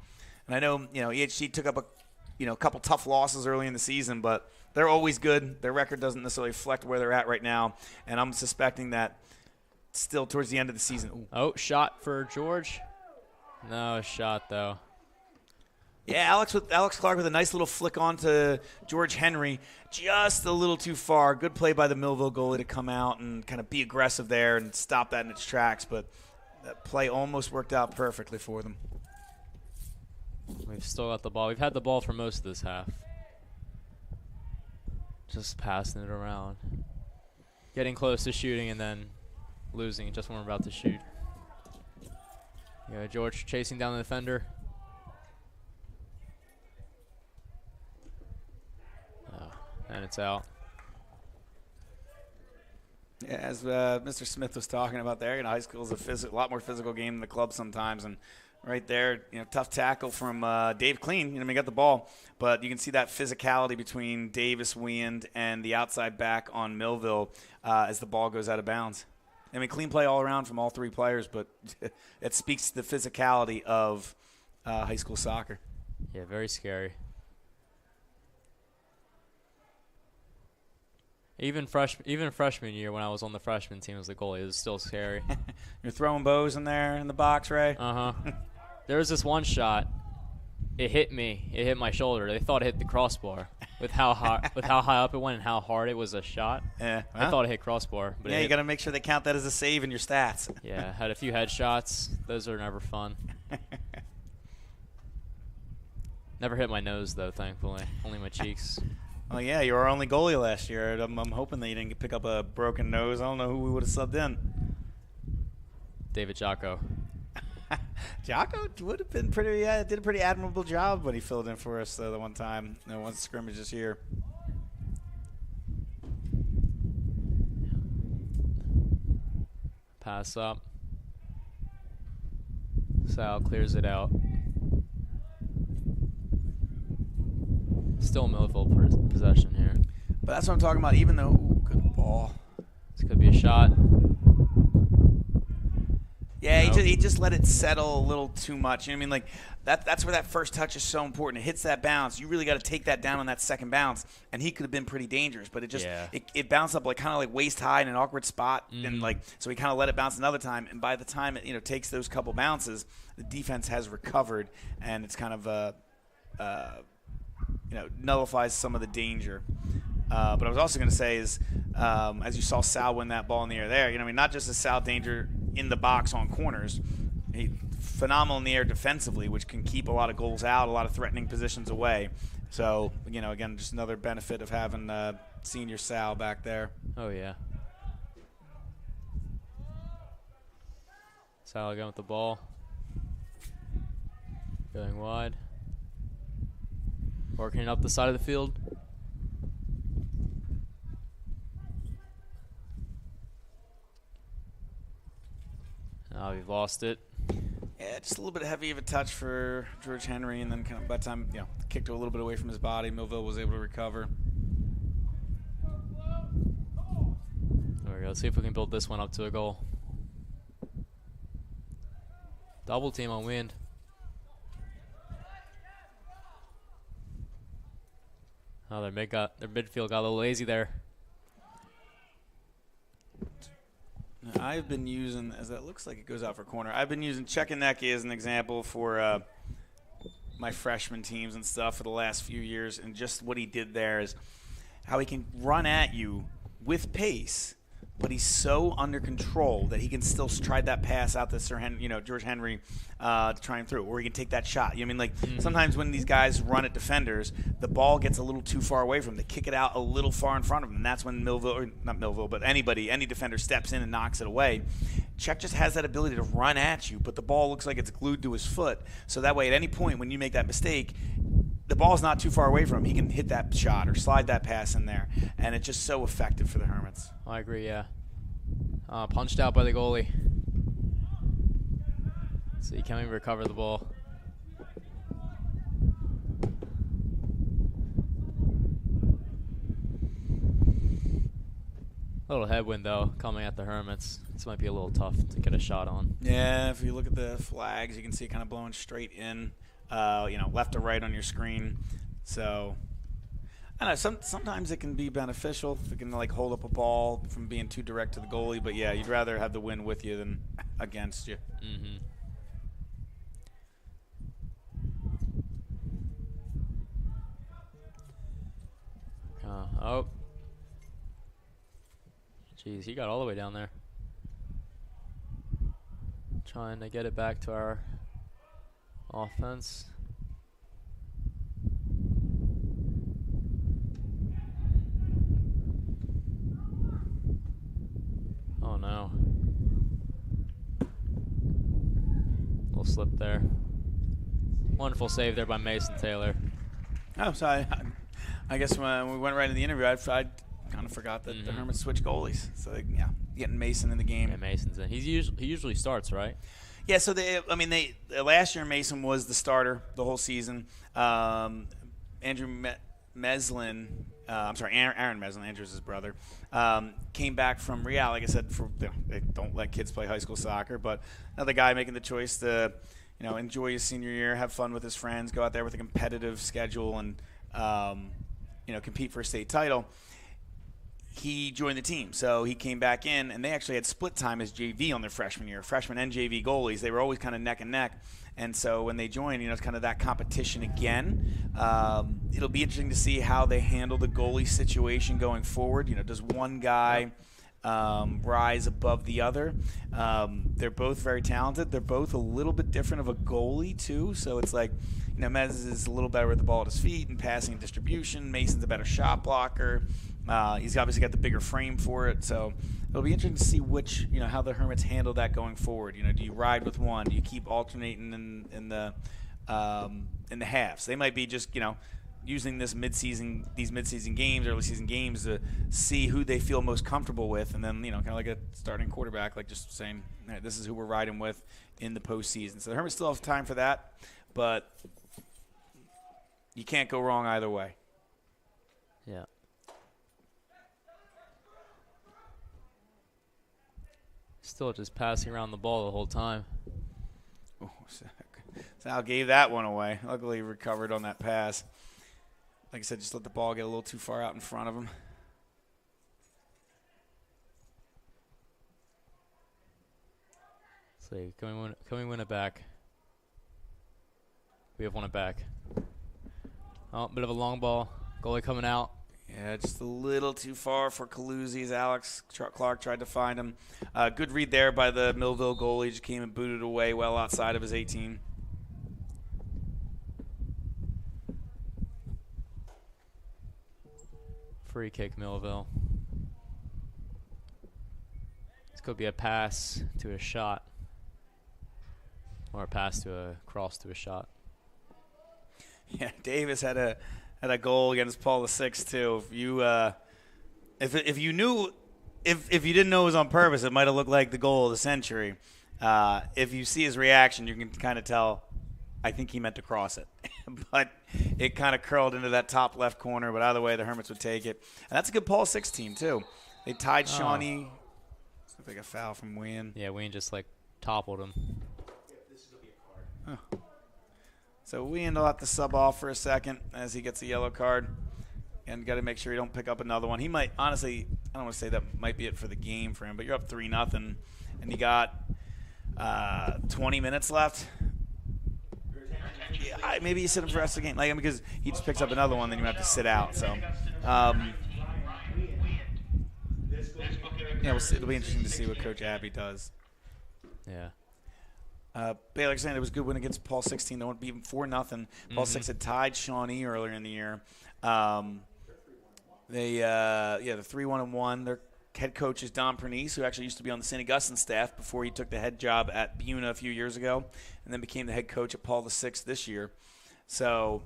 And I know EHT took up a couple tough losses early in the season, but they're always good. Their record doesn't necessarily reflect where they're at right now, and I'm suspecting that still towards the end of the season. Ooh. Oh, shot for George. No shot, though. Yeah, Alex Clark with a nice little flick on to George Henry. Just a little too far. Good play by the Millville goalie to come out and kind of be aggressive there and stop that in its tracks, but that play almost worked out perfectly for them. We've still got the ball. We've had the ball for most of this half. Just passing it around. Getting close to shooting and then losing just when we're about to shoot. George chasing down the defender. Oh, and it's out. Yeah, as Mr. Smith was talking about there, high school is a lot more physical game than the club sometimes, and right there, tough tackle from Dave Clean. He got the ball, but you can see that physicality between Davis Weand and the outside back on Millville as the ball goes out of bounds. I mean, clean play all around from all 3 players, but it speaks to the physicality of high school soccer. Yeah, very scary. Even freshman year when I was on the freshman team as the goalie, it was still scary. You're throwing bows in there in the box, Ray? Uh-huh. There was this one shot. It hit me. It hit my shoulder. They thought it hit the crossbar with how high up it went and how hard it was a shot. Yeah. I thought it hit crossbar. But you got to make sure they count that as a save in your stats. Yeah, had a few headshots. Those are never fun. Never hit my nose, though, thankfully. Only my cheeks. Well, yeah, you were our only goalie last year. I'm hoping that you didn't pick up a broken nose. I don't know who we would have subbed in. David Jocko. Jocko would have been did a pretty admirable job when he filled in for us the one time. Once the scrimmage this year. Pass up. Sal clears it out. Still Millville possession here. But that's what I'm talking about. Even though, good ball. This could be a shot. Yeah, nope. he just let it settle a little too much. That's where that first touch is so important. It hits that bounce. You really got to take that down on that second bounce, and he could have been pretty dangerous. But it bounced up kind of waist high in an awkward spot, and so he kind of let it bounce another time. And by the time it takes those couple bounces, the defense has recovered, and it's kind of nullifies some of the danger. But I was also going to say is, as you saw Sal win that ball in the air there, not just is Sal danger in the box on corners, he phenomenal in the air defensively, which can keep a lot of goals out, a lot of threatening positions away. So, again, just another benefit of having senior Sal back there. Oh, yeah. Sal again with the ball. Going wide. Working it up the side of the field. Oh, we've lost it. Yeah, just a little bit heavy of a touch for George Henry, and then kind of by the time kicked it a little bit away from his body, Millville was able to recover. There we go. Let's see if we can build this one up to a goal. Double team on Wind. Oh, their midfield got a little lazy there. I've been using, as that looks like it goes out for corner, I've been using Chekanecki as an example for my freshman teams and stuff for the last few years, and just what he did there is how he can run at you with pace, but he's so under control that he can still try that pass out to George Henry to try him through, or he can take that shot. You know what I mean? Like sometimes when these guys run at defenders, the ball gets a little too far away from them. They kick it out a little far in front of them, and that's when not Millville, but any defender steps in and knocks it away. Czech just has that ability to run at you, but the ball looks like it's glued to his foot. So that way, at any point when you make that mistake, the ball's not too far away from him. He can hit that shot or slide that pass in there, and it's just so effective for the Hermits. I agree, yeah. Punched out by the goalie. So he can't even recover the ball. A little headwind, though, coming at the Hermits. This might be a little tough to get a shot on. Yeah, if you look at the flags, you can see it kind of blowing straight in, left to right on your screen. So, I don't know, sometimes it can be beneficial if it can, like, hold up a ball from being too direct to the goalie. But, yeah, you'd rather have the wind with you than against you. Mm-hmm. Oh. Jeez, he got all the way down there. Trying to get it back to our offense. Oh no. Little slip there. Wonderful save there by Mason Taylor. Oh, so I guess when we went right in the interview, I kind of forgot that the Hermits switched goalies. So, yeah, getting Mason in the game. Yeah, Mason's in. He usually starts, right? Yeah, so last year Mason was the starter the whole season. Andrew Meslin, Aaron Meslin, Andrew's his brother, came back from Real. Like I said, they don't let kids play high school soccer, but another guy making the choice to, enjoy his senior year, have fun with his friends, go out there with a competitive schedule, and compete for a state title. He joined the team, so he came back in, and they actually had split time as JV on their freshman year, freshman and JV goalies. They were always kind of neck and neck, and so when they joined, it's kind of that competition again. It'll be interesting to see how they handle the goalie situation going forward. Does one guy rise above the other? They're both very talented. They're both a little bit different of a goalie too, so it's like, Mez is a little better with the ball at his feet and passing and distribution. Mason's a better shot blocker. He's obviously got the bigger frame for it, so it'll be interesting to see how the Hermits handle that going forward. Do you ride with one? Do you keep alternating in the halves? They might be just using these mid-season games, early season games to see who they feel most comfortable with, and then kind of like a starting quarterback, like just saying, all right, this is who we're riding with in the postseason. So the Hermits still have time for that, but you can't go wrong either way. Yeah. Still just passing around the ball the whole time. Oh, Sal gave that one away. Luckily, he recovered on that pass. Like I said, just let the ball get a little too far out in front of him. Let's see, can we win it back? We have won it back. Oh, bit of a long ball. Goalie coming out. Yeah, just a little too far for Caluzzi. Alex Clark tried to find him. Good read there by the Millville goalie. Just came and booted away well outside of his 18. Free kick, Millville. This could be a pass to a shot. Or a pass to a cross to a shot. Yeah, Davis had a goal against Paul VI too. If you if you didn't know it was on purpose, it might have looked like the goal of the century. If you see his reaction, you can kind of tell. I think he meant to cross it, but it kind of curled into that top left corner. But either way, the Hermits would take it, and that's a good Paul VI team too. They tied Shawnee. Looked like a foul from Wayne. Yeah, Wayne just toppled him. Huh. So Wayne will have to sub off for a second as he gets a yellow card. And got to make sure you don't pick up another one. He might, honestly, I don't want to say that might be it for the game for him, but you're up 3-0, and you got 20 minutes left. Yeah, maybe you sit him for the rest of the game, because he just picks up another one, then you have to sit out. So, yeah, we'll see. It'll be interesting to see what Coach Abbey does. Yeah. Baylor saying it was a good win against Paul 16. They won't beat them 4-0. Paul 6 had tied Shawnee earlier in the year. They're 3-1-1. Their head coach is Don Pernice, who actually used to be on the St. Augustine staff before he took the head job at Buna a few years ago, and then became the head coach at Paul VI this year. So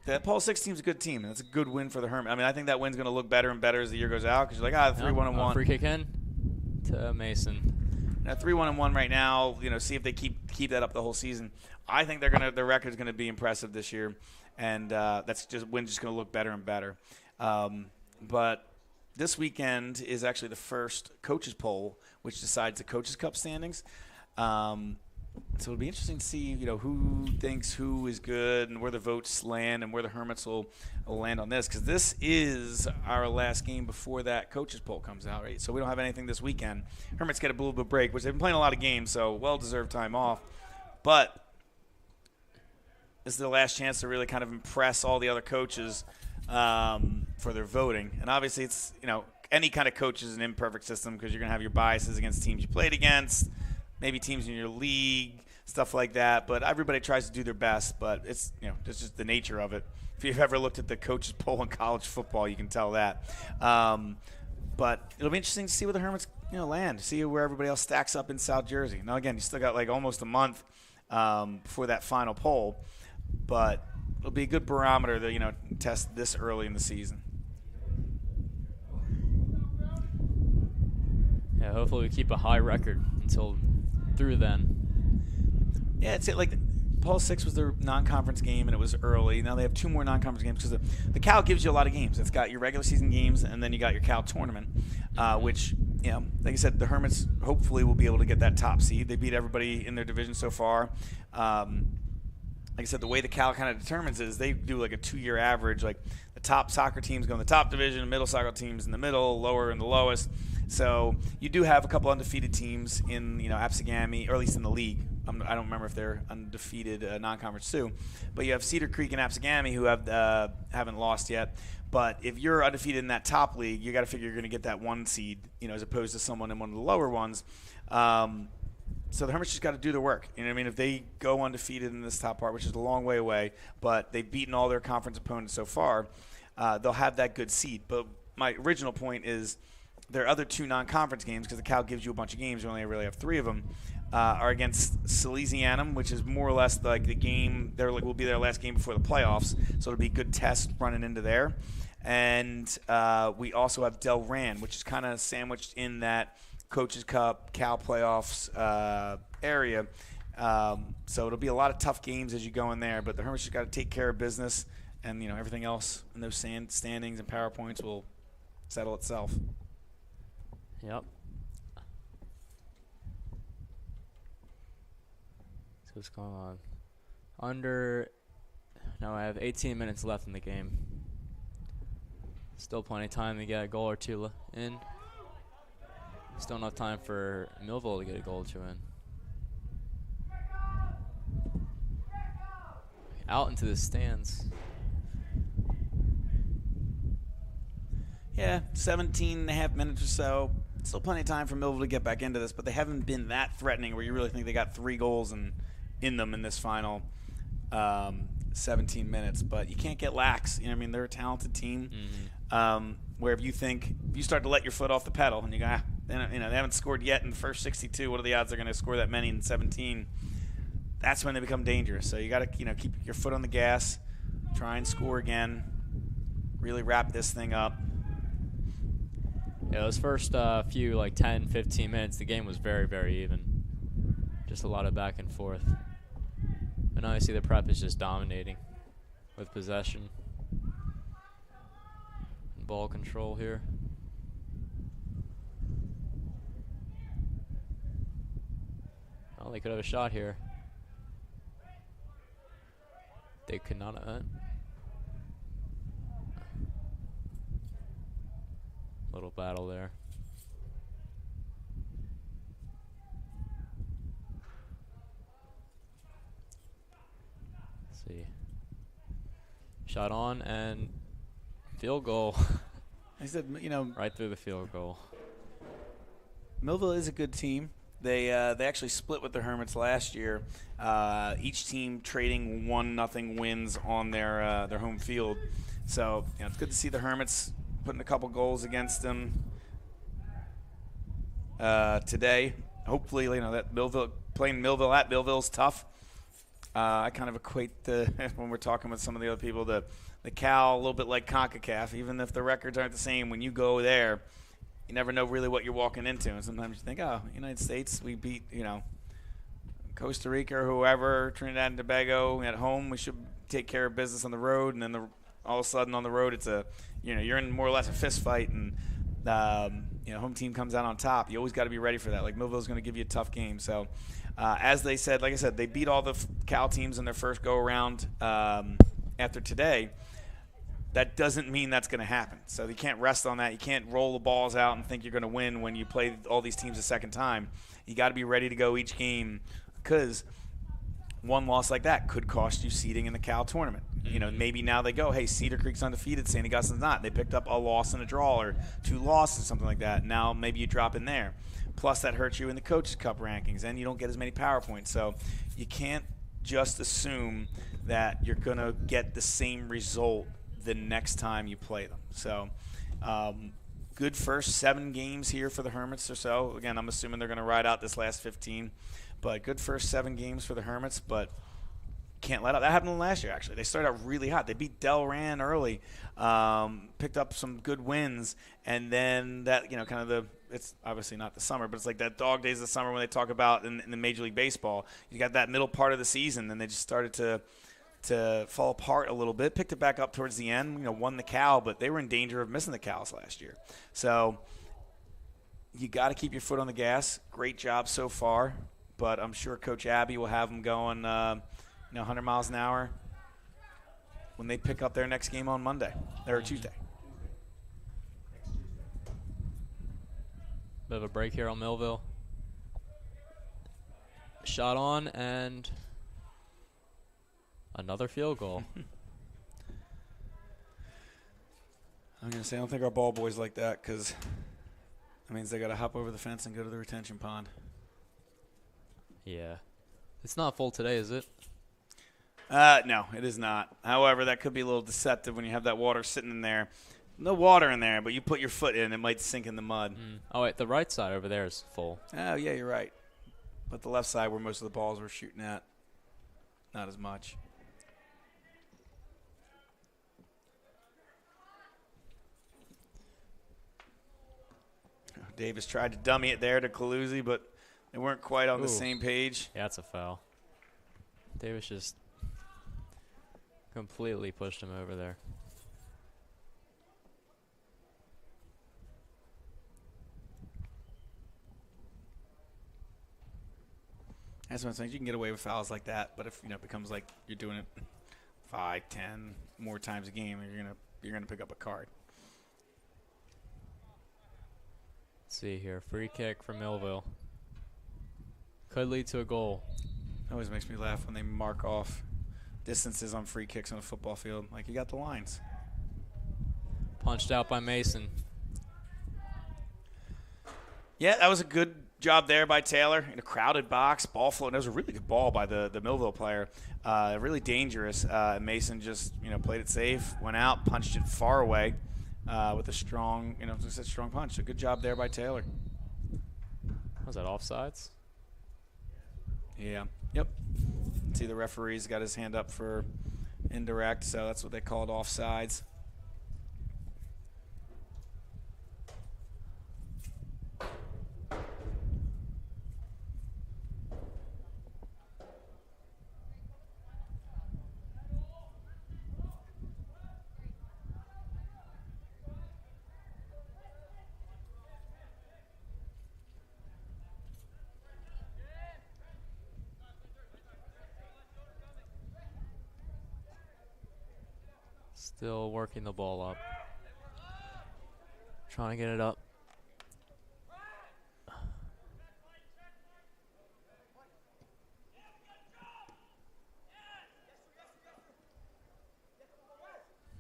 that Paul 6 team's a good team, and it's a good win for the Hermits. I mean, I think that win's going to look better and better as the year goes out because you're like, 3-1-1. Free kick in to Mason. 3-1-1 right now. See if they keep that up the whole season. I think their record's going to be impressive this year, and that's just going to look better and better. But this weekend is actually the first coaches poll, which decides the Coaches Cup standings. So it'll be interesting to see, who thinks who is good and where the votes land and where the Hermits will land on this, because this is our last game before that coaches poll comes out, right? So we don't have anything this weekend. Hermits get a little bit of break, which they've been playing a lot of games, so well-deserved time off. But this is their last chance to really kind of impress all the other coaches for their voting. And obviously it's, any kind of coach is an imperfect system because you're going to have your biases against teams you played against, maybe teams in your league, stuff like that. But everybody tries to do their best. But it's, it's just the nature of it. If you've ever looked at the coaches poll in college football, you can tell that. But it'll be interesting to see where the Hermits, land, see where everybody else stacks up in South Jersey. Now, again, you still got like almost a month before that final poll. But it'll be a good barometer to, test this early in the season. Yeah, hopefully we keep a high record until through then. Yeah, it's like Paul 6 was their non-conference game, and it was early. Now they have 2 more non-conference games because the Cal gives you a lot of games. It's got your regular season games, and then you got your Cal tournament, which, like I said, the Hermits hopefully will be able to get that top seed. They beat everybody in their division so far. Like I said, the way the Cal kind of determines it is they do like a 2-year average. Like the top soccer teams go in the top division, middle soccer teams in the middle, lower in the lowest. So you do have a couple undefeated teams in, Absegami, or at least in the league. I don't remember if they're undefeated non-conference too. But you have Cedar Creek and Absegami who haven't lost yet. But if you're undefeated in that top league, you got to figure you're going to get that 1 seed, as opposed to someone in one of the lower ones. So the Hermits just got to do their work. If they go undefeated in this top part, which is a long way away, but they've beaten all their conference opponents so far, they'll have that good seed. But my original point is their other 2 non-conference games, because the Cal gives you a bunch of games, you only really have 3 of them, are against Salesianum, which is more or less like the game. Will be their last game before the playoffs, so it'll be a good test running into there. And we also have Del Ran, which is kind of sandwiched in that Coaches Cup, Cal playoffs area. So it'll be a lot of tough games as you go in there, but the Hermits just got to take care of business, and everything else in those standings and PowerPoints will settle itself. Yep. So what's going on? Now I have 18 minutes left in the game. Still plenty of time to get a goal or 2 in. Still enough time for Millville to get a goal or 2 in. Out into the stands. Yeah, 17 and a half minutes or so. Still plenty of time for Millville to get back into this, but they haven't been that threatening where you really think they got 3 goals in them in this final 17 minutes. But you can't get lax. They're a talented team. Mm-hmm. Where if you start to let your foot off the pedal and you go, they haven't scored yet in the first 62. What are the odds they're going to score that many in 17? That's when they become dangerous. So you got to keep your foot on the gas, try and score again, really wrap this thing up. Yeah, those first few 10, 15 minutes, the game was very, very even. Just a lot of back and forth. And now you see the prep is just dominating with possession and ball control here. Oh, they could have a shot here. They could not have. Little battle there. Let's see. Shot on and field goal. I said, right through the field goal. Millville is a good team. They actually split with the Hermits last year. Each team trading 1-0 wins on their home field. So it's good to see the Hermits putting a couple goals against them today. Hopefully, that playing Millville at Millville is tough. I kind of equate when we're talking with some of the other people, the Cal a little bit like CONCACAF. Even if the records aren't the same, when you go there, you never know really what you're walking into. And sometimes you think, oh, United States, we beat, Costa Rica or whoever, Trinidad and Tobago at home. We should take care of business on the road. And then all of a sudden on the road, it's you're in more or less a fist fight. And, home team comes out on top. You always got to be ready for that. Like, Millville's going to give you a tough game. So, as they said, like I said, they beat all the Cal teams in their first go-around after today. That doesn't mean that's going to happen. So you can't rest on that. You can't roll the balls out and think you're going to win when you play all these teams a second time. You got to be ready to go each game because one loss like that could cost you seeding in the Cal tournament. Maybe now they go, hey, Cedar Creek's undefeated, St. Augustine's not. They picked up a loss and a draw or 2 losses, something like that. Now maybe you drop in there. Plus that hurts you in the Coaches Cup rankings, and you don't get as many power points. So you can't just assume that you're going to get the same result the next time you play them. So good first 7 games here for the Hermits or so. Again, I'm assuming they're going to ride out this last 15. But good first 7 games for the Hermits, but can't let up. That happened last year, actually. They started out really hot. They beat Delran early, picked up some good wins, and then that, kind of it's obviously not the summer, but it's like that dog days of the summer when they talk about in the Major League Baseball. You got that middle part of the season, and they just started to fall apart a little bit, picked it back up towards the end, won the Cal, but they were in danger of missing the Cals last year. So you got to keep your foot on the gas. Great job so far, but I'm sure Coach Abbey will have them going 100 miles an hour when they pick up their next game on Monday or Tuesday. Bit of a break here on Millville. Shot on and another field goal. I'm going to say I don't think our ball boys like that because that means they got to hop over the fence and go to the retention pond. Yeah. It's not full today, is it? No, it is not. However, that could be a little deceptive when you have that water sitting in there. No water in there, but you put your foot in, it might sink in the mud. Oh, wait, the right side over there is full. Oh, yeah, you're right. But the left side where most of the balls were shooting at, not as much. Davis tried to dummy it there to Calusi, but they weren't quite on the same page. Yeah, that's a foul. Davis just completely pushed him over there. That's what I'm saying. You can get away with fouls like that, but if it becomes like you're doing it 5, 10 more times a game, you're gonna pick up a card. Let's see here, free kick from Millville. Could lead to a goal. It always makes me laugh when they mark off distances on free kicks on a football field. Like, you got the lines. Punched out by Mason. Yeah, that was a good job there by Taylor in a crowded box. Ball floating. That was a really good ball by the Millville player. Really dangerous. Mason just played it safe, went out, punched it far away with a strong strong punch. A good job there by Taylor. Was that offsides? Yeah. Yep. See, the referee's got his hand up for indirect, so that's what they called offsides. Still working the ball up. Trying to get it up.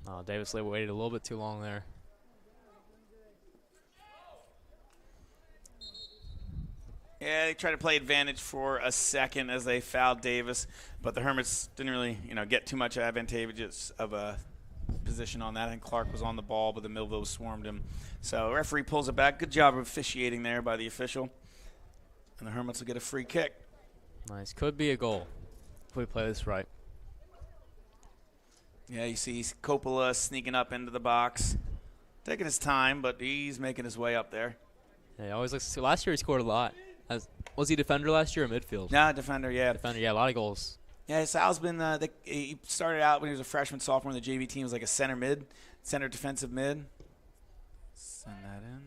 Oh, Davis Lee waited a little bit too long there. Yeah, they tried to play advantage for a second as they fouled Davis, but the Hermits didn't really, get too much advantageous of a position on that. I think Clark was on the ball, but the Millville swarmed him. So referee pulls it back. Good job of officiating there by the official. And the Hermits will get a free kick. Nice. Could be a goal if we play this right. Yeah, you see Coppola sneaking up into the box. Taking his time, but he's making his way up there. Yeah, he always looks. Last year he scored a lot. Was he defender last year or midfield? Nah, defender, yeah. Defender, yeah, a lot of goals. Yeah, Sal's been he started out when he was a freshman, sophomore in the JV team. He was like a center defensive mid. Send that in.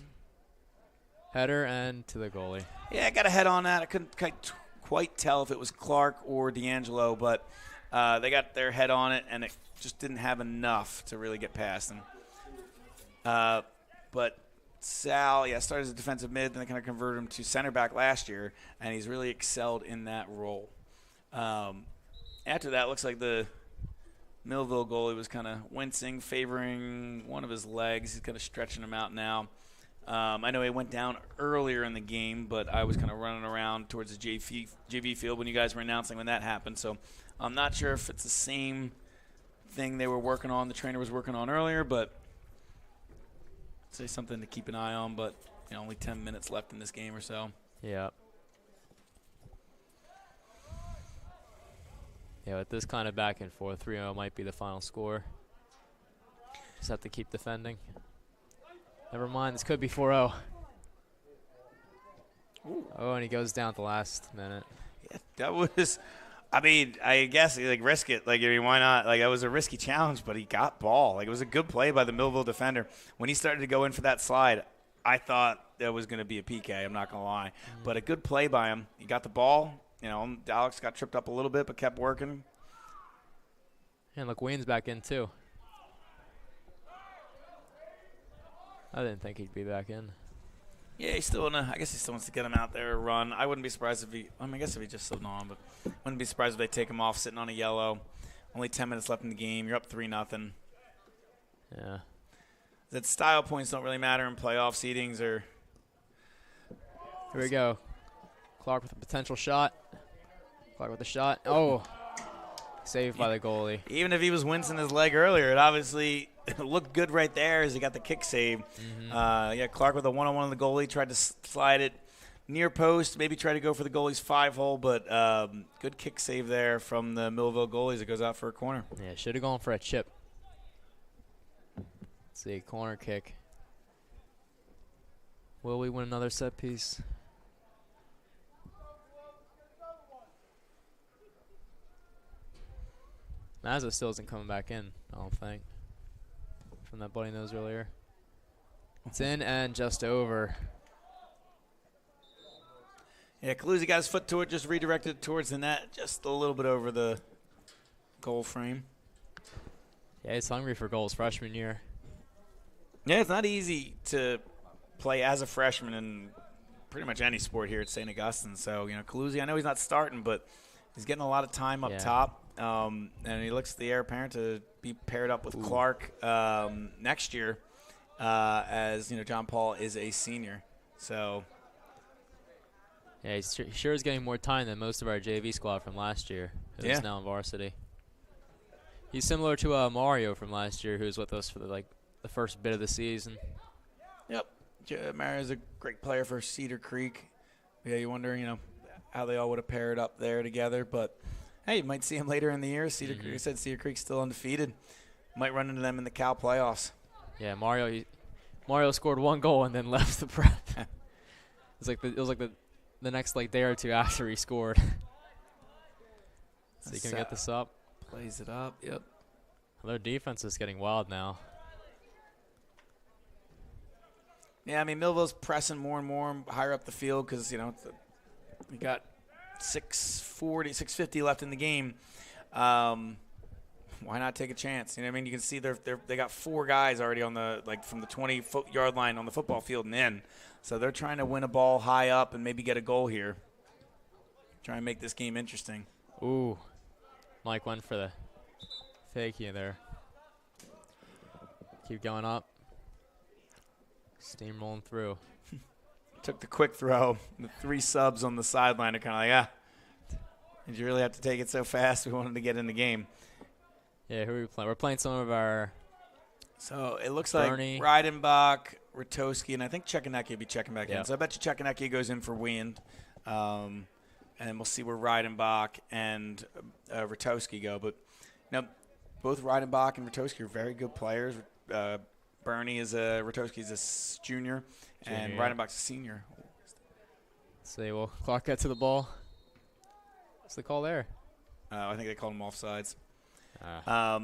Header and to the goalie. Yeah, I got a head on that. I couldn't quite tell if it was Clark or D'Angelo, but they got their head on it, and it just didn't have enough to really get past them. But Sal, started as a defensive mid, then they kind of converted him to center back last year, and he's really excelled in that role. After that, it looks like the Millville goalie was kind of wincing, favoring one of his legs. He's kind of stretching him out now. I know he went down earlier in the game, but I was kind of running around towards the JV field when you guys were announcing when that happened. So I'm not sure if it's the same thing they were working on, the trainer was working on earlier, but I'd say something to keep an eye on. But only 10 minutes left in this game or so. Yeah. Yeah, with this kind of back and forth, 3-0 might be the final score. Just have to keep defending. Never mind, this could be 4-0. Oh, and he goes down at the last minute. Yeah, that was, I guess, risk it. Why not? That was a risky challenge, but he got ball. It was a good play by the Millville defender. When he started to go in for that slide, I thought there was going to be a PK, I'm not going to lie. But a good play by him. He got the ball. Alex got tripped up a little bit, but kept working. And look, Wayne's back in, too. I didn't think he'd be back in. Yeah, he's still I guess he still wants to get him out there and run. I wouldn't be surprised if I guess if he just slipped on, but wouldn't be surprised if they take him off sitting on a yellow. Only 10 minutes left in the game. You're up 3-0. Yeah. That style points don't really matter in playoff seedings or. Here we go. Clark with a potential shot. Clark with a shot. Oh, saved by the goalie. Even if he was wincing his leg earlier, it obviously looked good right there as he got the kick save. Clark with a one-on-one on the goalie, tried to slide it near post, maybe tried to go for the goalie's 5-hole, but good kick save there from the Millville goalies. It goes out for a corner. Yeah, should have gone for a chip. Let's see, corner kick. Will we win another set piece? Mazza still isn't coming back in, I don't think, from that bloody nose earlier. It's in and just over. Yeah, Calusi got his foot to it, just redirected it towards the net, just a little bit over the goal frame. Yeah, he's hungry for goals freshman year. Yeah, it's not easy to play as a freshman in pretty much any sport here at St. Augustine. So, Calusi, I know he's not starting, but he's getting a lot of time up top. And he looks the heir apparent to be paired up with Clark next year as, John Paul is a senior. So, yeah, he sure is getting more time than most of our JV squad from last year, who's now in varsity. He's similar to Mario from last year, who was with us for the first bit of the season. Yep. Mario's a great player for Cedar Creek. Yeah, you wonder, how they all would have paired up there together, but hey, you might see him later in the year. Cedar Creek, I said Cedar Creek's still undefeated. Might run into them in the Cal playoffs. Yeah, Mario scored one goal and then left the prep. It was like the next day or two after he scored. So you can get this up. Plays it up. Yep. Their defense is getting wild now. Yeah, Millville's pressing more and more higher up the field because we got 6:50 left in the game. Why not take a chance? You can see they got 4 guys already on the from the 20-yard line on the football field and in. So they're trying to win a ball high up and maybe get a goal here. Try and make this game interesting. Ooh, Mike went for the fakie there. Keep going up. Steamrolling through. took the quick throw. The 3 subs on the sideline are kind of like, did you really have to take it so fast? We wanted to get in the game. Yeah, who are we playing? We're playing some of our So it looks Bernie. like Reidenbach, Ratoski, and I think Chekanecki will be checking back Yeah. in. So I bet you Chekanecki goes in for Wind. And we'll see where Reidenbach and Ratoski go. But both Reidenbach and Ratoski are very good players. Bernie is Ratoski's a junior, and yeah. Reidenbach's a senior. So we'll clock that to the ball. What's the call there? I think they called them offsides. Ah.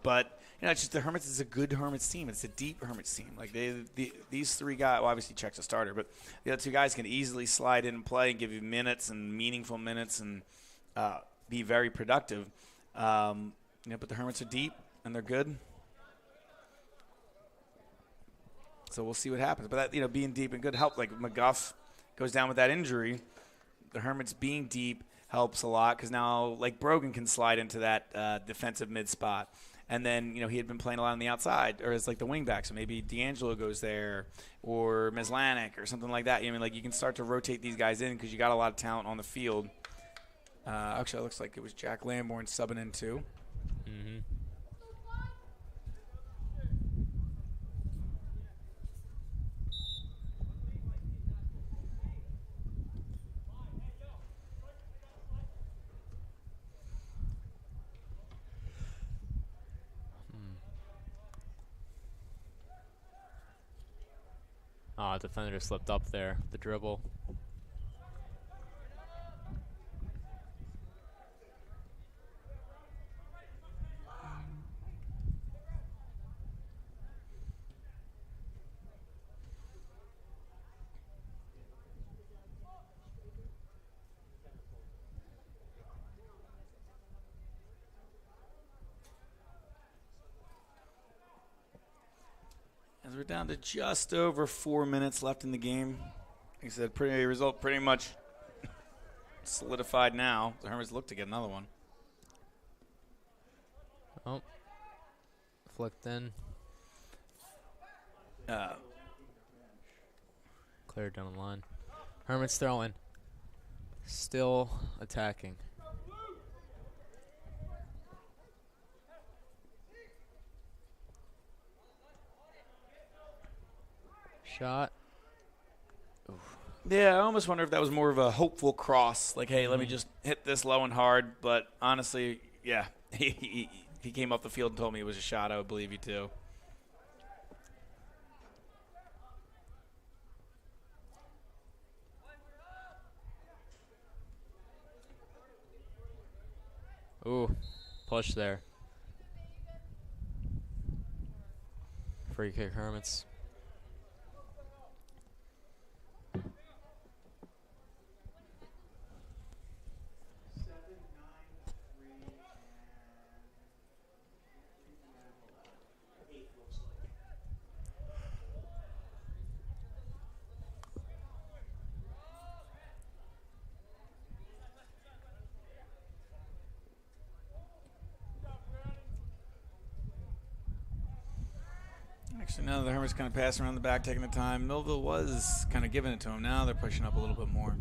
But it's just the Hermits is a good Hermits team. It's a deep Hermits team. Like these 3 guys. Well, obviously Czech's a starter, but the other 2 guys can easily slide in and play and give you minutes and meaningful minutes and be very productive. But the Hermits are deep and they're good. So we'll see what happens. But that being deep and good help. Like McGuff goes down with that injury. The Hermits being deep helps a lot because now like Brogan can slide into that defensive mid spot. And then, he had been playing a lot on the outside or as like the wing back. So maybe D'Angelo goes there or Meslanik or something like that. You can start to rotate these guys in because you got a lot of talent on the field. Actually, it looks like it was Jack Lamborn subbing in too. Mm-hmm. Defender slipped up there. The dribble. As we're down to just over 4 minutes left in the game. Like I said, result pretty much solidified now. The Hermits look to get another one. Oh. Flicked in. Cleared down the line. Hermits throwing. Still attacking. Shot. Oof. Yeah, I almost wonder if that was more of a hopeful cross. Like, hey, let me just hit this low and hard. But honestly, yeah, he came up the field and told me it was a shot. I would believe you too. Ooh, push there. Free kick, Hermits. Actually, now the Hermits kind of passing around the back, taking the time. Millville was kind of giving it to him. Now they're pushing up a little bit more.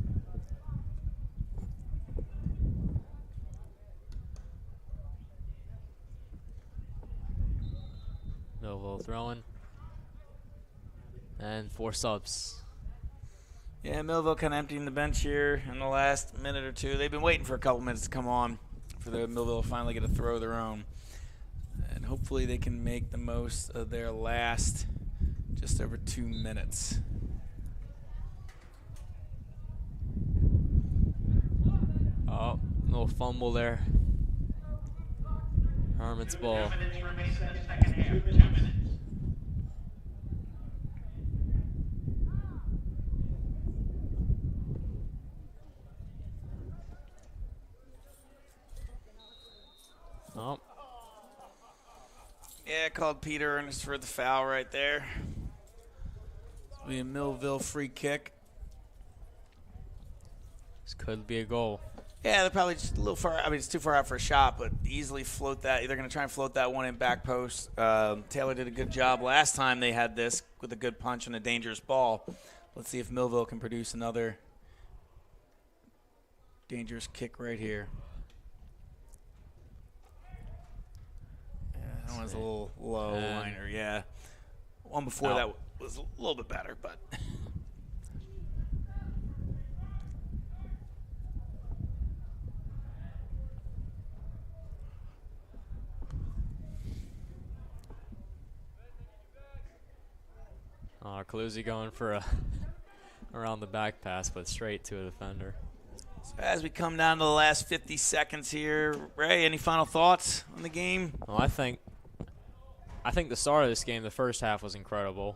Millville throwing. And 4 subs. Yeah, Millville kind of emptying the bench here in the last minute or two. They've been waiting for a couple minutes to come on for the Millville to finally get a throw of their own. And hopefully they can make the most of their last just over 2 minutes. Oh, little fumble there. Hermits ball. Oh. Yeah, called Peter Ernest for the foul right there. It'll be a Millville free kick. This could be a goal. Yeah, they're probably just a little far. I mean, it's too far out for a shot, but easily float that. They're going to try and float that one in back post. Taylor did a good job last time they had this with a good punch and a dangerous ball. Let's see if Millville can produce another dangerous kick right here. Yeah, that one's a little low liner, yeah. One before that was a little bit better, but. Calusi going for a around the back pass, but straight to a defender. So as we come down to the last 50 seconds here, Ray, any final thoughts on the game? Well, I think the start of this game, the first half was incredible.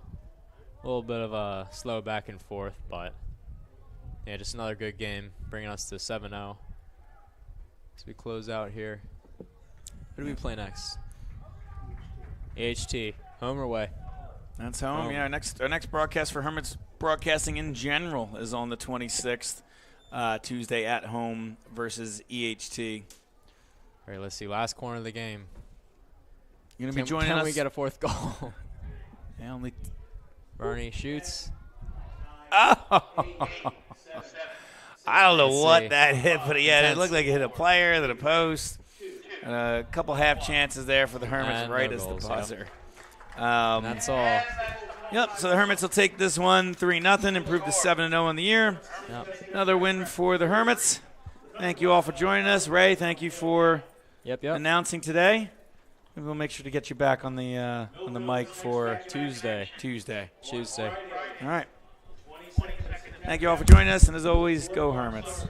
A little bit of a slow back and forth, but yeah, just another good game, bringing us to 7-0. As we close out here, who do we play next? AHT, home or away? That's home. Yeah, our next broadcast for Hermits Broadcasting in general is on the 26th, Tuesday at home versus EHT. All right, let's see. Last corner of the game. You're gonna be joining us. Can we get a fourth goal? Yeah, only. Bernie shoots. Oh. I don't know Let's what see. that hit, but yeah, it Intense. looked like it hit a player, then a post. A couple half chances there for the Hermits And right no as goals, the yeah. buzzer. And that's all. Yep, so the Hermits will take this one 3-0, improve to 7-0 in the year. Yep. Another win for the Hermits. Thank you all for joining us. Ray, thank you for Yep. announcing today. And we'll make sure to get you back on the mic for Tuesday. Tuesday. Tuesday. All right. Thank you all for joining us, and as always, go Hermits.